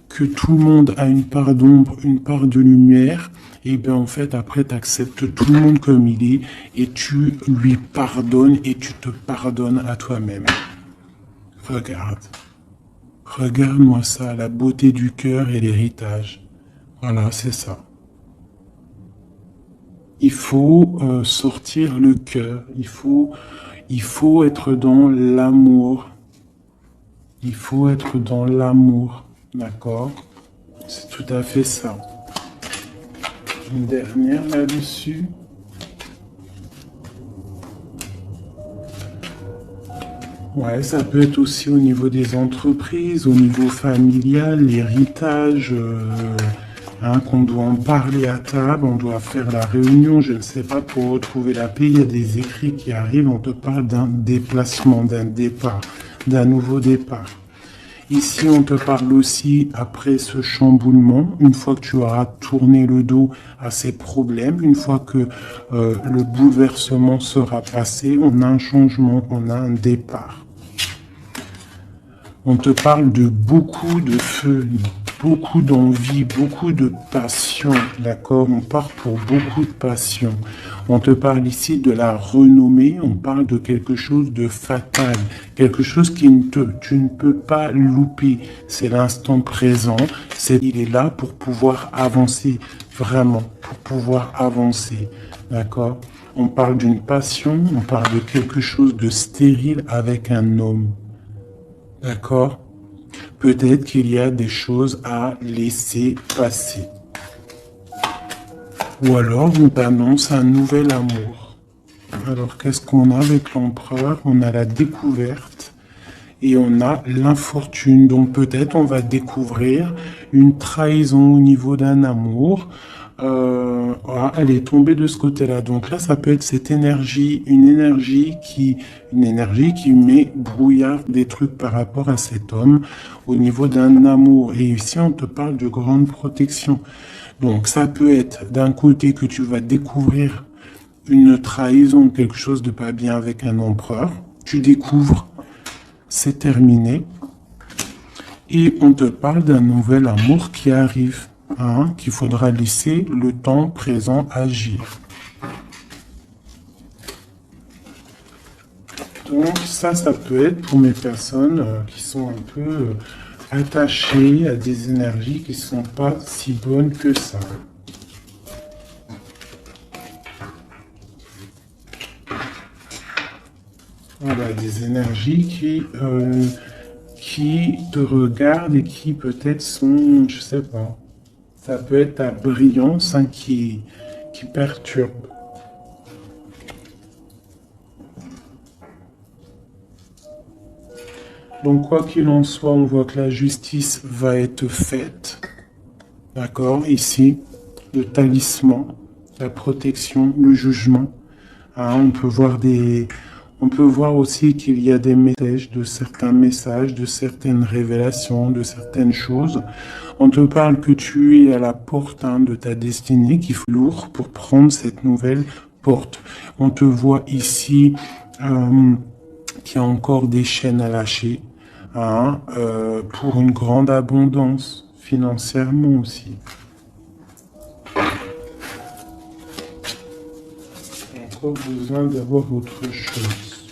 que tout le monde a une part d'ombre, une part de lumière, et bien en fait après tu acceptes tout le monde comme il est et tu lui pardonnes et tu te pardonnes à toi-même. Regarde, regarde-moi ça, la beauté du cœur et l'héritage. Voilà, c'est ça. Il faut sortir le cœur, il faut être dans l'amour. Il faut être dans l'amour, d'accord? C'est tout à fait ça. Une dernière là-dessus. Ouais, ça peut être aussi au niveau des entreprises, au niveau familial, l'héritage, qu'on doit en parler à table, on doit faire la réunion, je ne sais pas, pour retrouver la paix. Il y a des écrits qui arrivent, on te parle d'un déplacement, d'un départ, d'un nouveau départ. Ici, on te parle aussi, après ce chamboulement, une fois que tu auras tourné le dos à ces problèmes, une fois que le bouleversement sera passé, on a un changement, on a un départ. On te parle de beaucoup de feu, beaucoup d'envie, beaucoup de passion, d'accord? On part pour beaucoup de passion. On te parle ici de la renommée, on parle de quelque chose de fatal, quelque chose tu ne peux pas louper. C'est l'instant présent, il est là pour pouvoir avancer, vraiment, pour pouvoir avancer, d'accord? On parle d'une passion, on parle de quelque chose de stérile avec un homme. D'accord? Peut-être qu'il y a des choses à laisser passer. Ou alors on t'annonce un nouvel amour. Alors qu'est-ce qu'on a avec l'empereur? On a la découverte et on a l'infortune. Donc peut-être on va découvrir une trahison au niveau d'un amour. Elle est tombée de ce côté-là. Donc là, ça peut être cette énergie, une énergie qui met brouillard des trucs par rapport à cet homme au niveau d'un amour. Et ici, on te parle de grande protection. Donc ça peut être d'un côté que tu vas découvrir une trahison, quelque chose de pas bien avec un empereur. Tu découvres, c'est terminé. Et on te parle d'un nouvel amour qui arrive. Qu'il faudra laisser le temps présent agir. Donc ça peut être pour mes personnes qui sont un peu attachées à des énergies qui ne sont pas si bonnes que ça. Voilà, des énergies qui te regardent et qui peut-être sont, je sais pas, ça peut être ta brillance qui perturbe. Donc quoi qu'il en soit, on voit que la justice va être faite. D'accord? Ici, le talisman, la protection, le jugement. On peut voir aussi qu'il y a des messages, de certaines révélations, de certaines choses. On te parle que tu es à la porte de ta destinée, qu'il faut lourd pour prendre cette nouvelle porte. On te voit ici qu'il y a encore des chaînes à lâcher pour une grande abondance, financièrement aussi. Encore besoin d'avoir autre chose.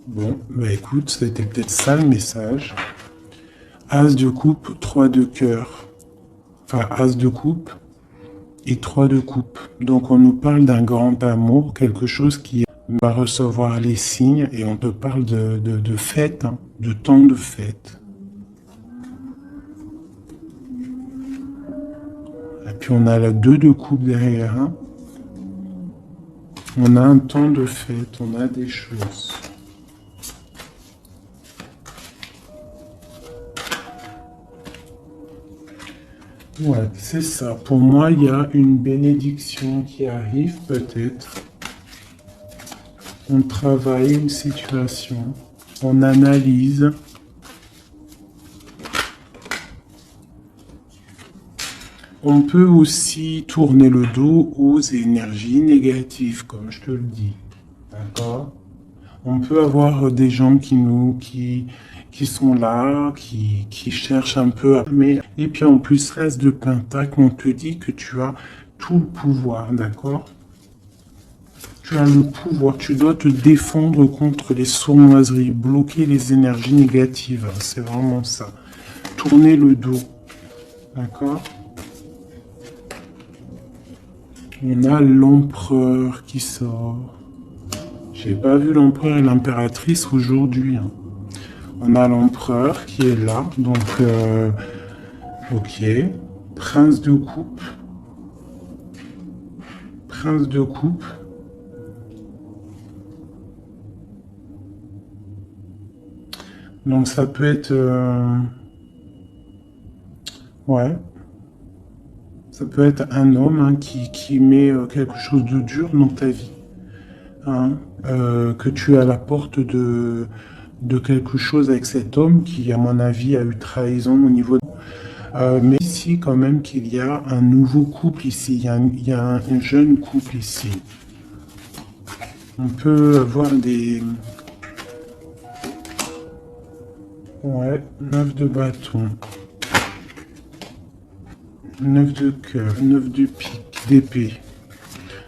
Bon, bah écoute, c'était peut-être ça le message. As de coupe, 3 de cœur. Enfin, As de coupe et 3 de coupe. Donc on nous parle d'un grand amour, quelque chose qui va recevoir les signes et on te parle de fête, de temps de fête. Et puis on a la 2 de coupe derrière. On a un temps de fête, on a des choses. Ouais, c'est ça. Pour moi, il y a une bénédiction qui arrive, peut-être. On travaille une situation, on analyse. On peut aussi tourner le dos aux énergies négatives, comme je te le dis. D'accord? On peut avoir des gens qui sont là, qui cherchent un peu à... Mais, et puis en plus, reste de Pentacle, on te dit que tu as tout le pouvoir, d'accord? Tu as le pouvoir, tu dois te défendre contre les sournoiseries, bloquer les énergies négatives, c'est vraiment ça. Tourner le dos, d'accord? On a l'empereur qui sort. J'ai pas vu l'empereur et l'impératrice aujourd'hui, hein. On a l'empereur qui est là, donc ok. Prince de coupe. Prince de coupe. Donc ça peut être... ouais. Ça peut être un homme, hein, qui met quelque chose de dur dans ta vie. Hein, que tu es à la porte de quelque chose avec cet homme qui, à mon avis, a eu trahison au niveau... mais ici, quand même, qu'il y a un nouveau couple ici. Il y a un jeune couple ici. On peut avoir des... Ouais, 9 de bâton. 9 de cœur, 9 de pique, d'épée.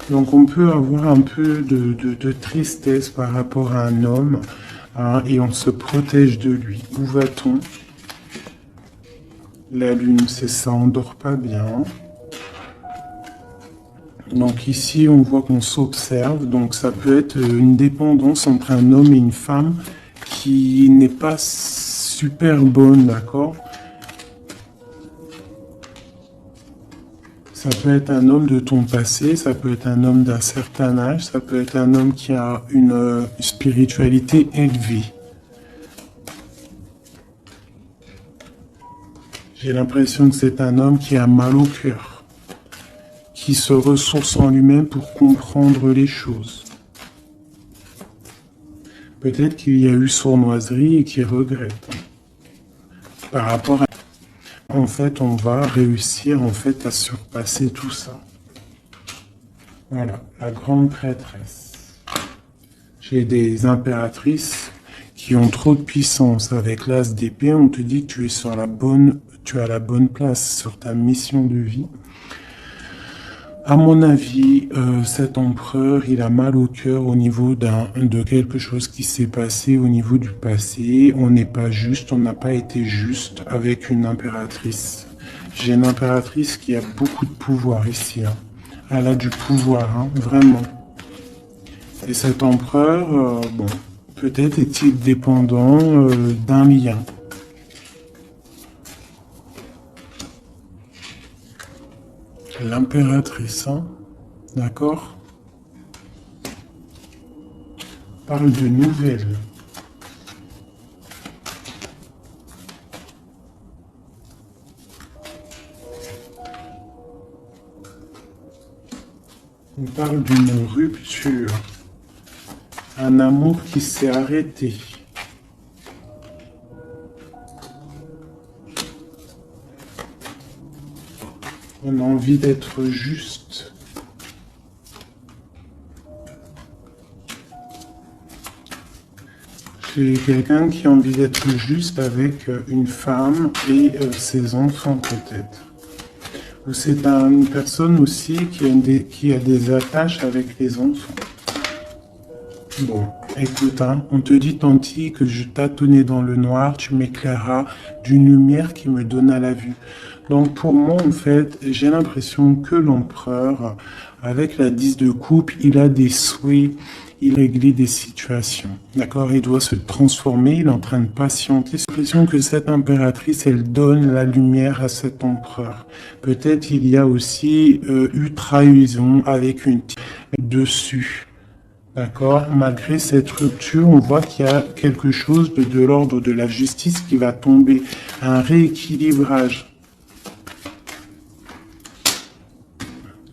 Donc on peut avoir un peu de tristesse par rapport à un homme, hein, et on se protège de lui. Où va-t-on? La lune, c'est ça, on dort pas bien. Donc ici, on voit qu'on s'observe, donc ça peut être une dépendance entre un homme et une femme qui n'est pas super bonne, d'accord? Ça peut être un homme de ton passé, ça peut être un homme d'un certain âge, ça peut être un homme qui a une spiritualité élevée. J'ai l'impression que c'est un homme qui a mal au cœur, qui se ressource en lui-même pour comprendre les choses. Peut-être qu'il y a eu sournoiserie et qu'il regrette. Par rapport à... En fait, on va réussir en fait à surpasser tout ça. Voilà, la grande prêtresse. J'ai des impératrices qui ont trop de puissance. Avec l'as d'épée, on te dit que tu es sur la bonne, tu as la bonne place sur ta mission de vie. À mon avis, cet empereur, il a mal au cœur au niveau de quelque chose qui s'est passé au niveau du passé. On n'est pas juste, on n'a pas été juste avec une impératrice. J'ai une impératrice qui a beaucoup de pouvoir ici, hein. Elle a du pouvoir, hein, vraiment. Et cet empereur, bon, peut-être est-il dépendant d'un lien. L'impératrice, hein, d'accord? Parle de nouvelles. On parle d'une rupture. Un amour qui s'est arrêté. On a envie d'être juste. J'ai quelqu'un qui a envie d'être juste avec une femme et ses enfants peut-être. Ou c'est une personne aussi qui a des attaches avec les enfants. Bon, écoute, hein, on te dit tanti que je tâtonnais dans le noir, tu m'éclairas d'une lumière qui me donna la vue. Donc pour moi, en fait, j'ai l'impression que l'empereur, avec la 10 de coupe, il a des souhaits, il règle des situations. D'accord? Il doit se transformer, il est en train de patienter. J'ai l'impression que cette impératrice, elle donne la lumière à cet empereur. Peut-être il y a aussi eu trahison avec une dessus. D'accord? Malgré cette rupture, on voit qu'il y a quelque chose de l'ordre de la justice qui va tomber, un rééquilibrage.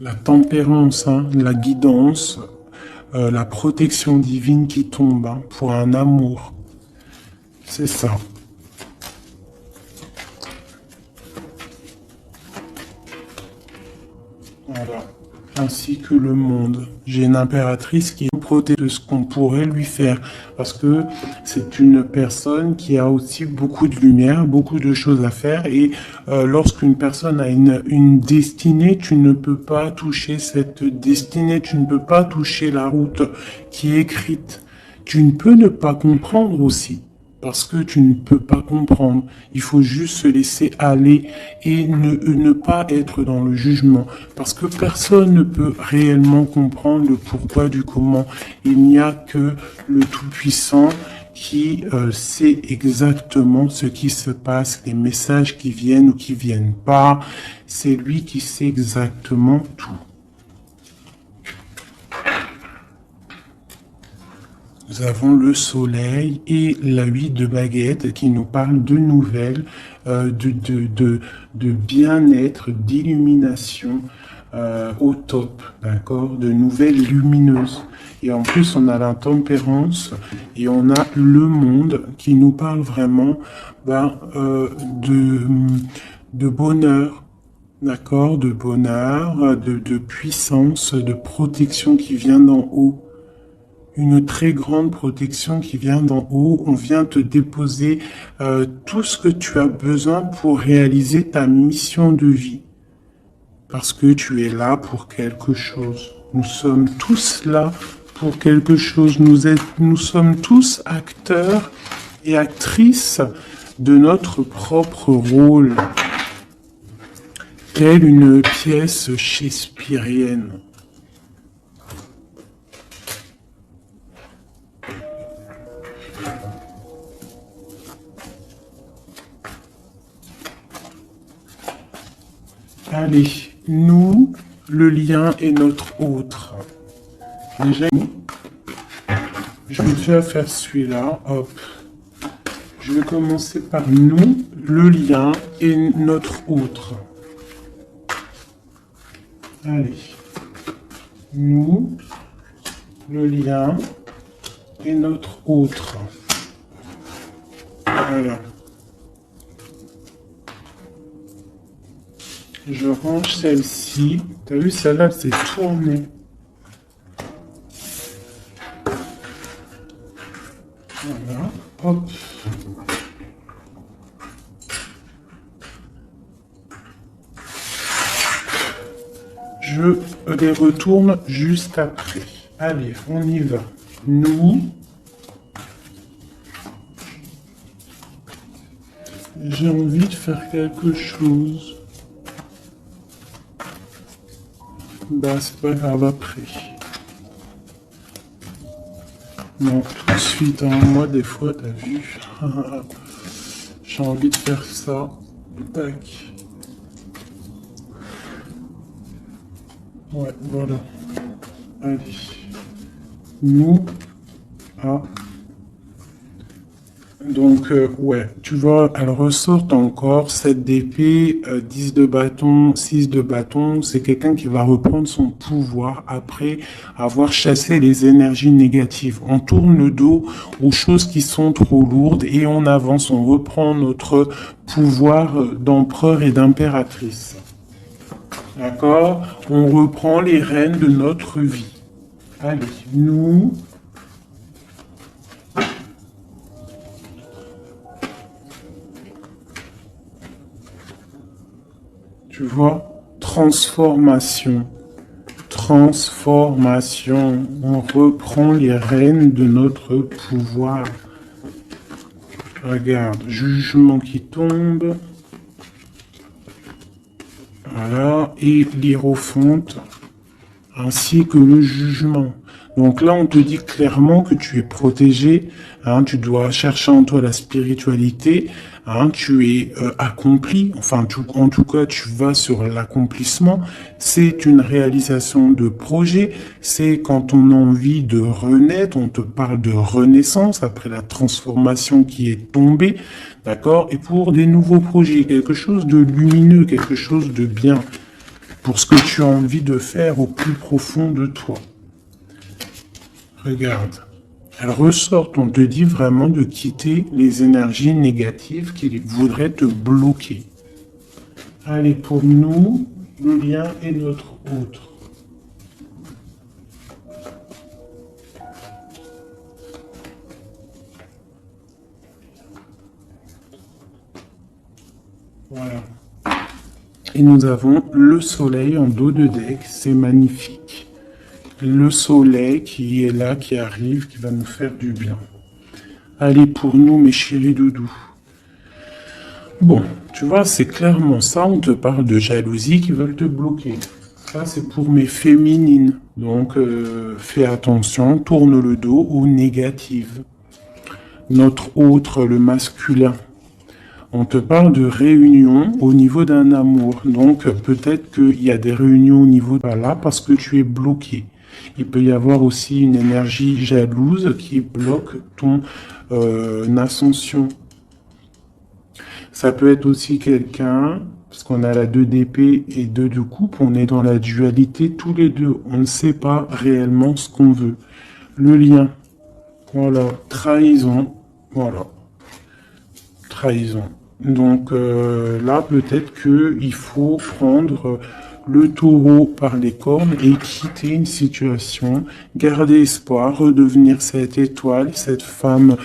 La tempérance, hein, la guidance, la protection divine qui tombe, hein, pour un amour. C'est ça. Voilà. Ainsi que le monde. J'ai une impératrice qui est protégée de ce qu'on pourrait lui faire. Parce que c'est une personne qui a aussi beaucoup de lumière, beaucoup de choses à faire. Et lorsqu'une personne a une destinée, tu ne peux pas toucher cette destinée. Tu ne peux pas toucher la route qui est écrite. Tu ne peux ne pas comprendre aussi. Parce que tu ne peux pas comprendre. Il faut juste se laisser aller et ne pas être dans le jugement. Parce que personne ne peut réellement comprendre le pourquoi du comment. Il n'y a que le Tout-Puissant qui sait exactement ce qui se passe, les messages qui viennent ou qui viennent pas. C'est lui qui sait exactement tout. Nous avons le soleil et la 8 de baguette qui nous parle de nouvelles, de bien-être, d'illumination au top, d'accord, de nouvelles lumineuses. Et en plus, on a la tempérance et on a le monde qui nous parle vraiment de bonheur. D'accord, de bonheur, de puissance, de protection qui vient d'en haut. Une très grande protection qui vient d'en haut. On vient te déposer tout ce que tu as besoin pour réaliser ta mission de vie. Parce que tu es là pour quelque chose. Nous sommes tous là pour quelque chose. Nous sommes tous acteurs et actrices de notre propre rôle. Telle une pièce shakespearienne. Allez, nous, le lien est notre autre. Déjà, je vais déjà faire celui-là. Hop. Je vais commencer par nous, le lien et notre autre. Allez. Nous, le lien et notre autre. Voilà. Je range celle-ci. T'as vu, celle-là, c'est tourné. Voilà. Hop. Je les retourne juste après. Allez, on y va. Nous. J'ai envie de faire quelque chose. Bah, c'est pas grave après. Non, tout de suite, hein. Moi, des fois, t'as vu. J'ai envie de faire ça. Tac. Ouais, voilà. Allez. Nous. Ah. Donc, ouais, tu vois, elle ressort encore 7 d'épée, 10 de bâton, 6 de bâton. C'est quelqu'un qui va reprendre son pouvoir après avoir chassé les énergies négatives. On tourne le dos aux choses qui sont trop lourdes et on avance, on reprend notre pouvoir d'empereur et d'impératrice. D'accord? On reprend les rênes de notre vie. Allez, nous... Tu vois, transformation, transformation. On reprend les rênes de notre pouvoir. Regarde, jugement qui tombe. Voilà, et l'hiérophante. ainsi que le jugement. Donc là, on te dit clairement que tu es protégé, hein, tu dois chercher en toi la spiritualité, hein, tu es accompli, enfin, en tout cas, tu vas sur l'accomplissement. C'est une réalisation de projet, c'est quand on a envie de renaître, on te parle de renaissance après la transformation qui est tombée, d'accord? Et pour des nouveaux projets, quelque chose de lumineux, quelque chose de bien, pour ce que tu as envie de faire au plus profond de toi. Regarde, elle ressort, on te dit vraiment de quitter les énergies négatives qui voudraient te bloquer. Allez, pour nous, le lien est notre autre. Voilà. Et nous avons le soleil en dos de deck, c'est magnifique. Le soleil qui est là, qui arrive, qui va nous faire du bien. Allez, pour nous, mes chéris doudous. Bon, tu vois, c'est clairement ça, on te parle de jalousie qui veulent te bloquer. Ça, c'est pour mes féminines. Donc, fais attention, tourne le dos aux négatives. Notre autre, le masculin. On te parle de réunion au niveau d'un amour. Donc, peut-être qu'il y a des réunions au niveau de là parce que tu es bloqué. Il peut y avoir aussi une énergie jalouse qui bloque ton ascension. Ça peut être aussi quelqu'un, parce qu'on a la 2 d'épée et 2 de coupe, on est dans la dualité tous les deux. On ne sait pas réellement ce qu'on veut. Le lien, voilà, trahison, voilà, trahison. Donc là, peut-être qu'il faut prendre le taureau par les cornes et quitter une situation, garder espoir, redevenir cette étoile, cette femme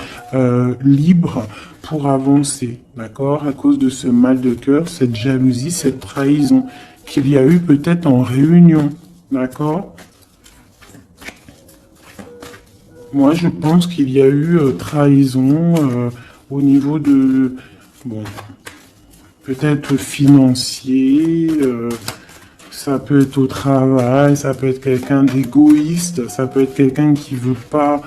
libre pour avancer, d'accord? À cause de ce mal de cœur, cette jalousie, cette trahison qu'il y a eu peut-être en réunion, d'accord? Moi, je pense qu'il y a eu trahison au niveau de, bon, peut-être financier, ça peut être au travail, ça peut être quelqu'un d'égoïste, ça peut être quelqu'un qui veut pas,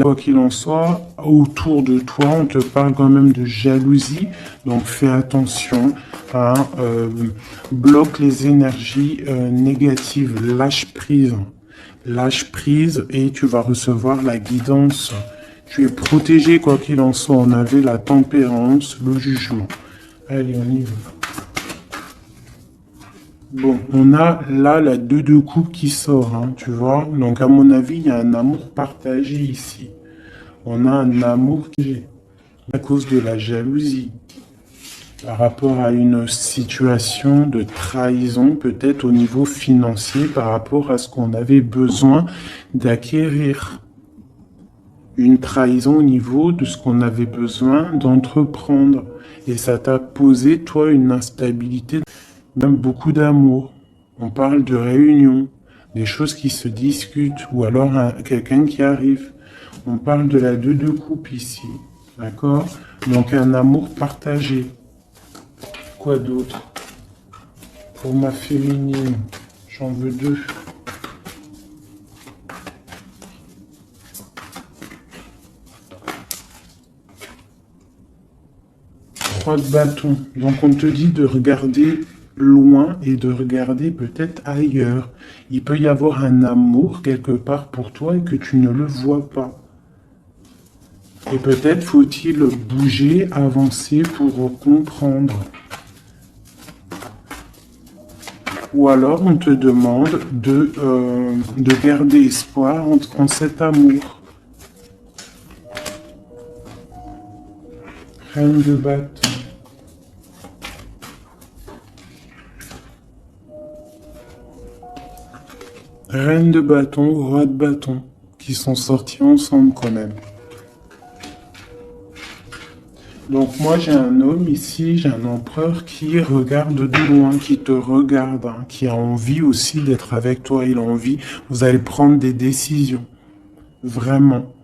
quoi qu'il en soit, autour de toi, on te parle quand même de jalousie, donc fais attention, hein, bloque les énergies négatives, lâche prise et tu vas recevoir la guidance. Tu es protégé quoi qu'il en soit, on avait la tempérance, le jugement. Allez, on y va. Bon, on a là la 2 de coupe qui sort, hein, tu vois. Donc, à mon avis, il y a un amour partagé ici. On a un amour qui est à cause de la jalousie. Par rapport à une situation de trahison, peut-être au niveau financier, par rapport à ce qu'on avait besoin d'acquérir. Une trahison au niveau de ce qu'on avait besoin d'entreprendre. Et ça t'a posé, toi, une instabilité, même beaucoup d'amour. On parle de réunion, des choses qui se discutent, ou alors quelqu'un qui arrive. On parle de la 2 de coupe ici, d'accord? Donc un amour partagé. Quoi d'autre? Pour ma féminine, j'en veux 2. 3 de bâton. Donc on te dit de regarder loin et de regarder peut-être ailleurs. Il peut y avoir un amour quelque part pour toi et que tu ne le vois pas. Et peut-être faut-il bouger, avancer pour comprendre. Ou alors on te demande de garder espoir en cet amour. Reine de bâton. Reine de bâton, roi de bâton, qui sont sortis ensemble quand même. Donc moi j'ai un homme ici, j'ai un empereur qui regarde de loin, qui te regarde, hein, qui a envie aussi d'être avec toi, il a envie, vous allez prendre des décisions, vraiment.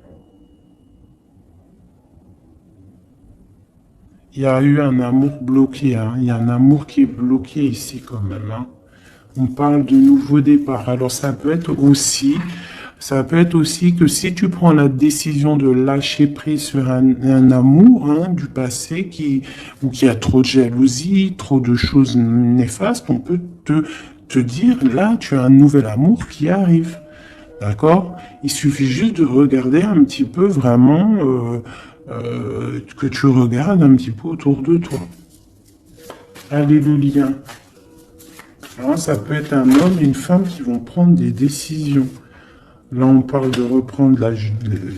Il y a eu un amour bloqué, hein, il y a un amour qui est bloqué ici quand même, hein. On parle de nouveau départ. Alors ça peut être aussi que si tu prends la décision de lâcher prise sur un amour du passé ou qui a trop de jalousie, trop de choses néfastes, on peut te dire, là, tu as un nouvel amour qui arrive. D'accord? Il suffit juste de regarder un petit peu vraiment, que tu regardes un petit peu autour de toi. Allez, le lien. Alors, ça peut être un homme et une femme qui vont prendre des décisions. Là, on parle de reprendre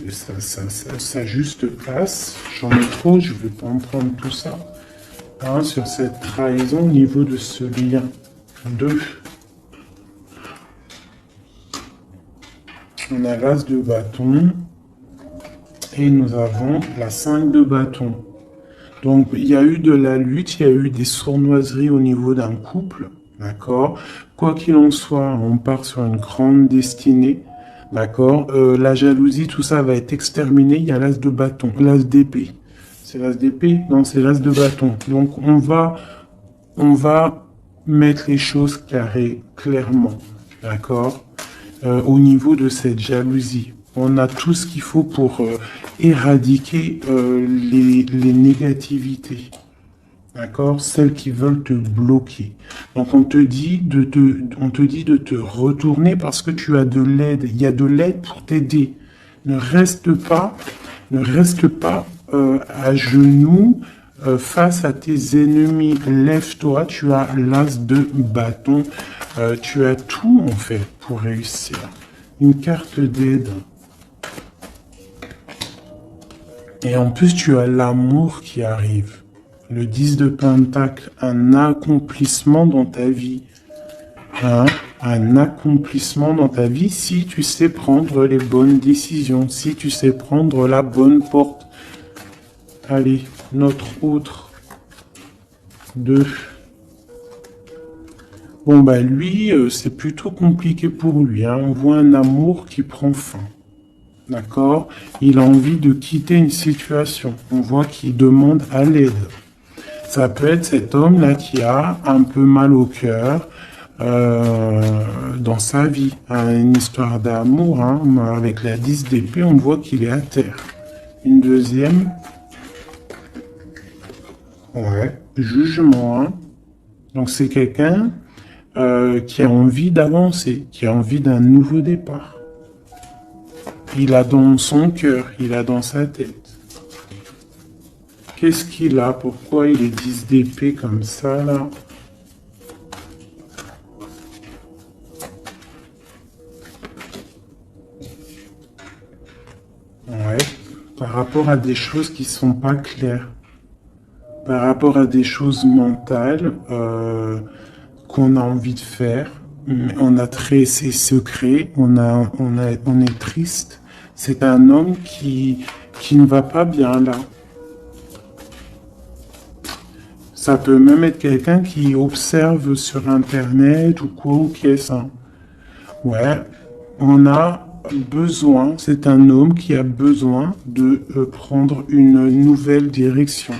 sa juste place. J'en ai trop, je ne vais pas en prendre tout ça. Sur cette trahison au niveau de ce lien. 2. On a l'as de bâton. Et nous avons la 5 de bâton. Donc, il y a eu de la lutte, il y a eu des sournoiseries au niveau d'un couple. D'accord? Quoi qu'il en soit, on part sur une grande destinée. D'accord? La jalousie, tout ça va être exterminé. Il y a l'as de bâton, l'as d'épée. C'est l'as d'épée? Non, c'est l'as de bâton. Donc, on va mettre les choses carrées, clairement. D'accord? Au niveau de cette jalousie. On a tout ce qu'il faut pour éradiquer les négativités. D'accord? Celles qui veulent te bloquer. Donc, on te dit de te retourner parce que tu as de l'aide. Il y a de l'aide pour t'aider. Ne reste pas à genoux face à tes ennemis. Lève-toi, tu as l'as de bâton. Tu as tout, en fait, pour réussir. Une carte d'aide. Et en plus, tu as l'amour qui arrive. Le 10 de Pentacle, un accomplissement dans ta vie. Un accomplissement dans ta vie si tu sais prendre les bonnes décisions, si tu sais prendre la bonne porte. Allez, notre autre 2. Bon, bah lui, c'est plutôt compliqué pour lui. On voit un amour qui prend fin. D'accord? Il a envie de quitter une situation. On voit qu'il demande à l'aide. Ça peut être cet homme-là qui a un peu mal au cœur dans sa vie. Une histoire d'amour, avec la 10 d'épée, on voit qu'il est à terre. Une deuxième. Ouais, jugement. Donc c'est quelqu'un qui a envie d'avancer, qui a envie d'un nouveau départ. Il a dans son cœur, il a dans sa tête. Qu'est-ce qu'il a? Pourquoi il est 10 d'épée comme ça, là? Ouais, par rapport à des choses qui sont pas claires. Par rapport à des choses mentales qu'on a envie de faire. On a ses secrets, on est triste. C'est un homme qui ne va pas bien là. Ça peut même être quelqu'un qui observe sur Internet ou quoi ou qu'est-ce. Ouais, on a besoin, c'est un homme qui a besoin de prendre une nouvelle direction.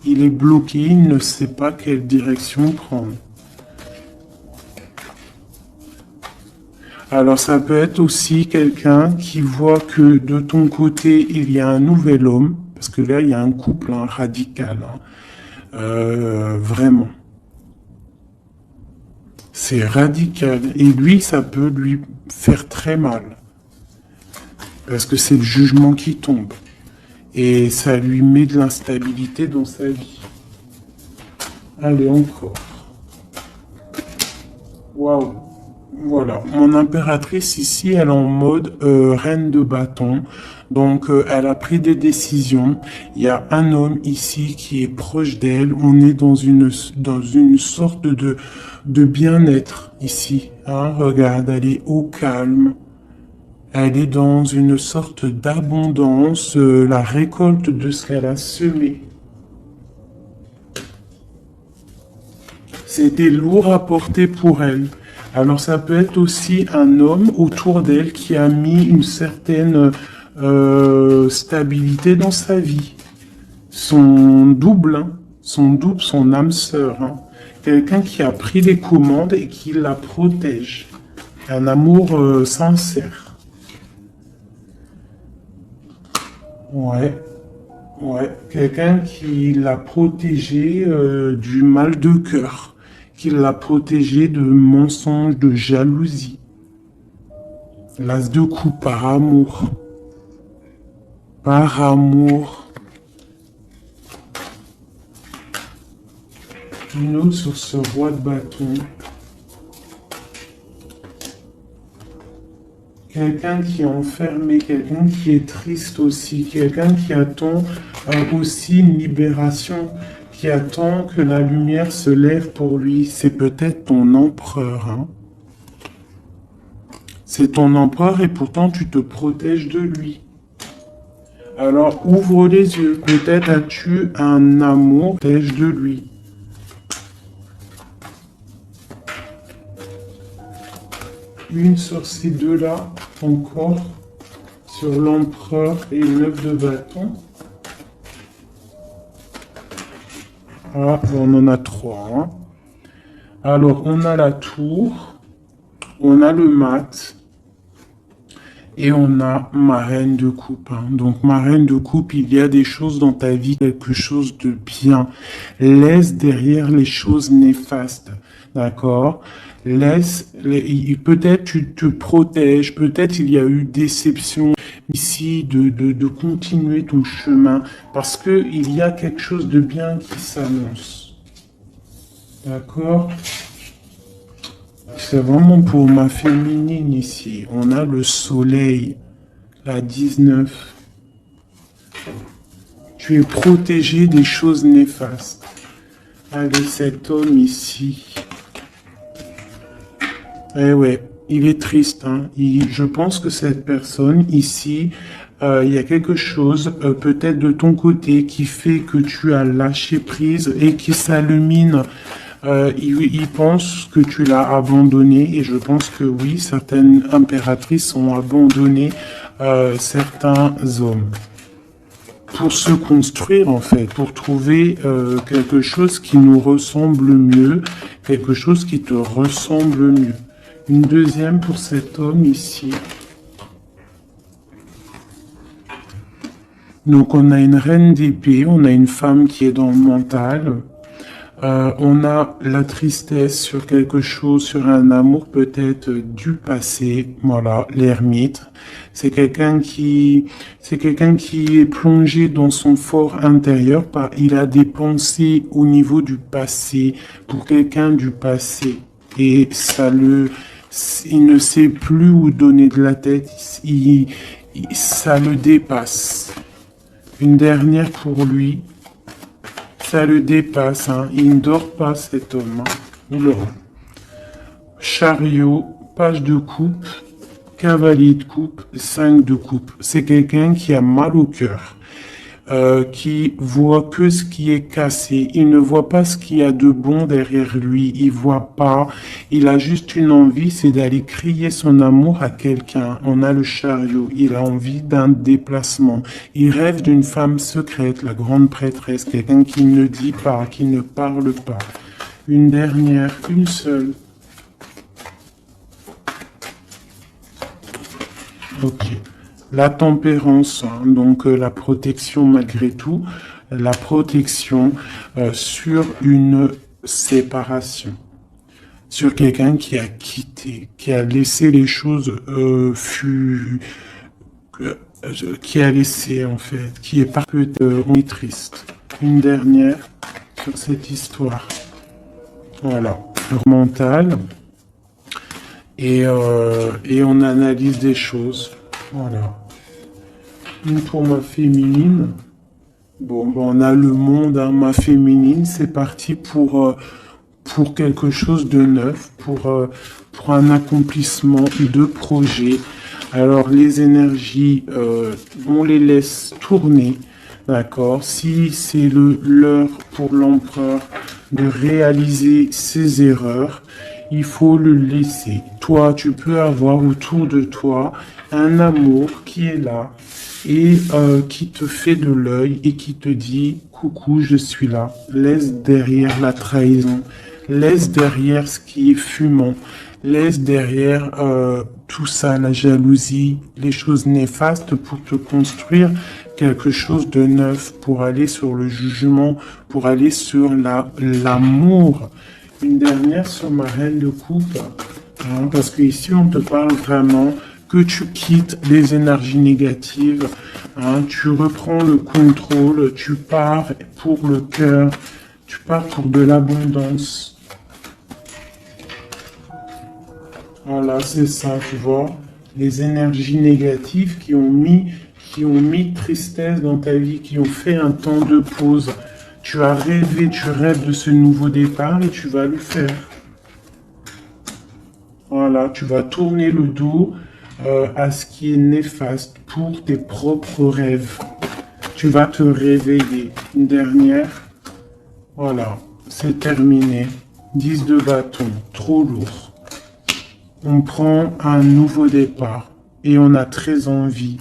Il est bloqué, il ne sait pas quelle direction prendre. Alors ça peut être aussi quelqu'un qui voit que de ton côté, il y a un nouvel homme, parce que là, il y a un couple radical. Vraiment. C'est radical. Et lui, ça peut lui faire très mal. Parce que c'est le jugement qui tombe. Et ça lui met de l'instabilité dans sa vie. Allez, encore. Waouh. Voilà, mon impératrice ici, elle est en mode reine de bâton. Donc, elle a pris des décisions. Il y a un homme ici qui est proche d'elle. On est dans une sorte de bien-être ici. Regarde, elle est au calme. Elle est dans une sorte d'abondance, la récolte de ce qu'elle a semé. C'était lourd à porter pour elle. Alors ça peut être aussi un homme autour d'elle qui a mis une certaine stabilité dans sa vie. Son double, son âme sœur, Quelqu'un qui a pris les commandes et qui la protège. Un amour sincère. Ouais. Ouais, quelqu'un qui l'a protégé du mal de cœur, qui l'a protégé de mensonges, de jalousie. L'as de coupe par amour. Par amour. Une autre sur ce roi de bâton. Quelqu'un qui est enfermé, quelqu'un qui est triste aussi, quelqu'un qui attend aussi une libération, qui attend que la lumière se lève pour lui. C'est peut-être ton empereur. Hein. C'est ton empereur et pourtant tu te protèges de lui. Alors ouvre les yeux. Peut-être as-tu un amour, protège de lui. Une sur ces deux-là, encore, sur l'empereur et le 9 de bâton. Ah, on en a 3. Hein. Alors, on a la tour, on a le mat, et on a ma reine de coupe. Hein. Donc, ma reine de coupe, il y a des choses dans ta vie, quelque chose de bien. Laisse derrière les choses néfastes. D'accord? Peut-être tu te protèges, peut-être il y a eu déception ici de continuer ton chemin parce que il y a quelque chose de bien qui s'annonce. D'accord? C'est vraiment pour ma féminine ici. On a le soleil, la 19. Tu es protégé des choses néfastes. Allez, cet homme ici. Eh ouais, il est triste. Hein. Je pense que cette personne ici, il y a quelque chose peut-être de ton côté qui fait que tu as lâché prise et qui s'illumine. Il pense que tu l'as abandonné et je pense que oui, certaines impératrices ont abandonné certains hommes. Pour se construire en fait, pour trouver quelque chose qui nous ressemble mieux, quelque chose qui te ressemble mieux. Une deuxième pour cet homme ici. Donc on a une reine d'épée, on a une femme qui est dans le mental. On a la tristesse sur quelque chose, sur un amour peut-être du passé. Voilà, l'ermite. C'est quelqu'un qui est plongé dans son fort intérieur. Il a des pensées au niveau du passé, pour quelqu'un du passé. Et il ne sait plus où donner de la tête. Ça le dépasse. Une dernière pour lui. Ça le dépasse, hein. Il ne dort pas cet homme. Hein. Oula. Chariot, page de coupe, cavalier de coupe, 5 de coupe. C'est quelqu'un qui a mal au cœur, qui voit que ce qui est cassé. Il ne voit pas ce qu'il y a de bon derrière lui. Il voit pas. Il a juste une envie, c'est d'aller crier son amour à quelqu'un. On a le chariot. Il a envie d'un déplacement. Il rêve d'une femme secrète, la grande prêtresse, quelqu'un qui ne dit pas, qui ne parle pas. Une dernière, une seule. Ok. La tempérance, hein, donc la protection malgré tout, la protection sur une séparation, sur quelqu'un qui a quitté, qui a laissé les choses qui a laissé en fait, qui est pas peut-être on est triste. Une dernière sur cette histoire. Voilà, le mental et on analyse des choses. Voilà. Une pour ma féminine. Bon, on a le monde, hein, ma féminine. C'est parti pour quelque chose de neuf, pour un accomplissement de projet. Alors, les énergies, on les laisse tourner. D'accord? Si c'est l'heure pour l'empereur de réaliser ses erreurs, il faut le laisser. Toi, tu peux avoir autour de toi un amour qui est là et qui te fait de l'œil et qui te dit « Coucou, je suis là ». Laisse derrière la trahison, Laisse derrière ce qui est fumant. Laisse derrière tout ça, la jalousie, les choses néfastes pour te construire quelque chose de neuf, pour aller sur le jugement, pour aller sur l'amour. Une dernière sur ma reine de coupe, hein, parce qu'ici on te parle vraiment que tu quittes les énergies négatives, hein, tu reprends le contrôle, tu pars pour le cœur, tu pars pour de l'abondance. Voilà, c'est ça, tu vois. Les énergies négatives qui ont mis tristesse dans ta vie, qui ont fait un temps de pause. Tu as rêvé, tu rêves de ce nouveau départ et tu vas le faire. Voilà, tu vas tourner le dos à ce qui est néfaste pour tes propres rêves. Tu vas te réveiller. Une dernière. Voilà, c'est terminé. 10 de bâton, trop lourd. On prend un nouveau départ et on a très envie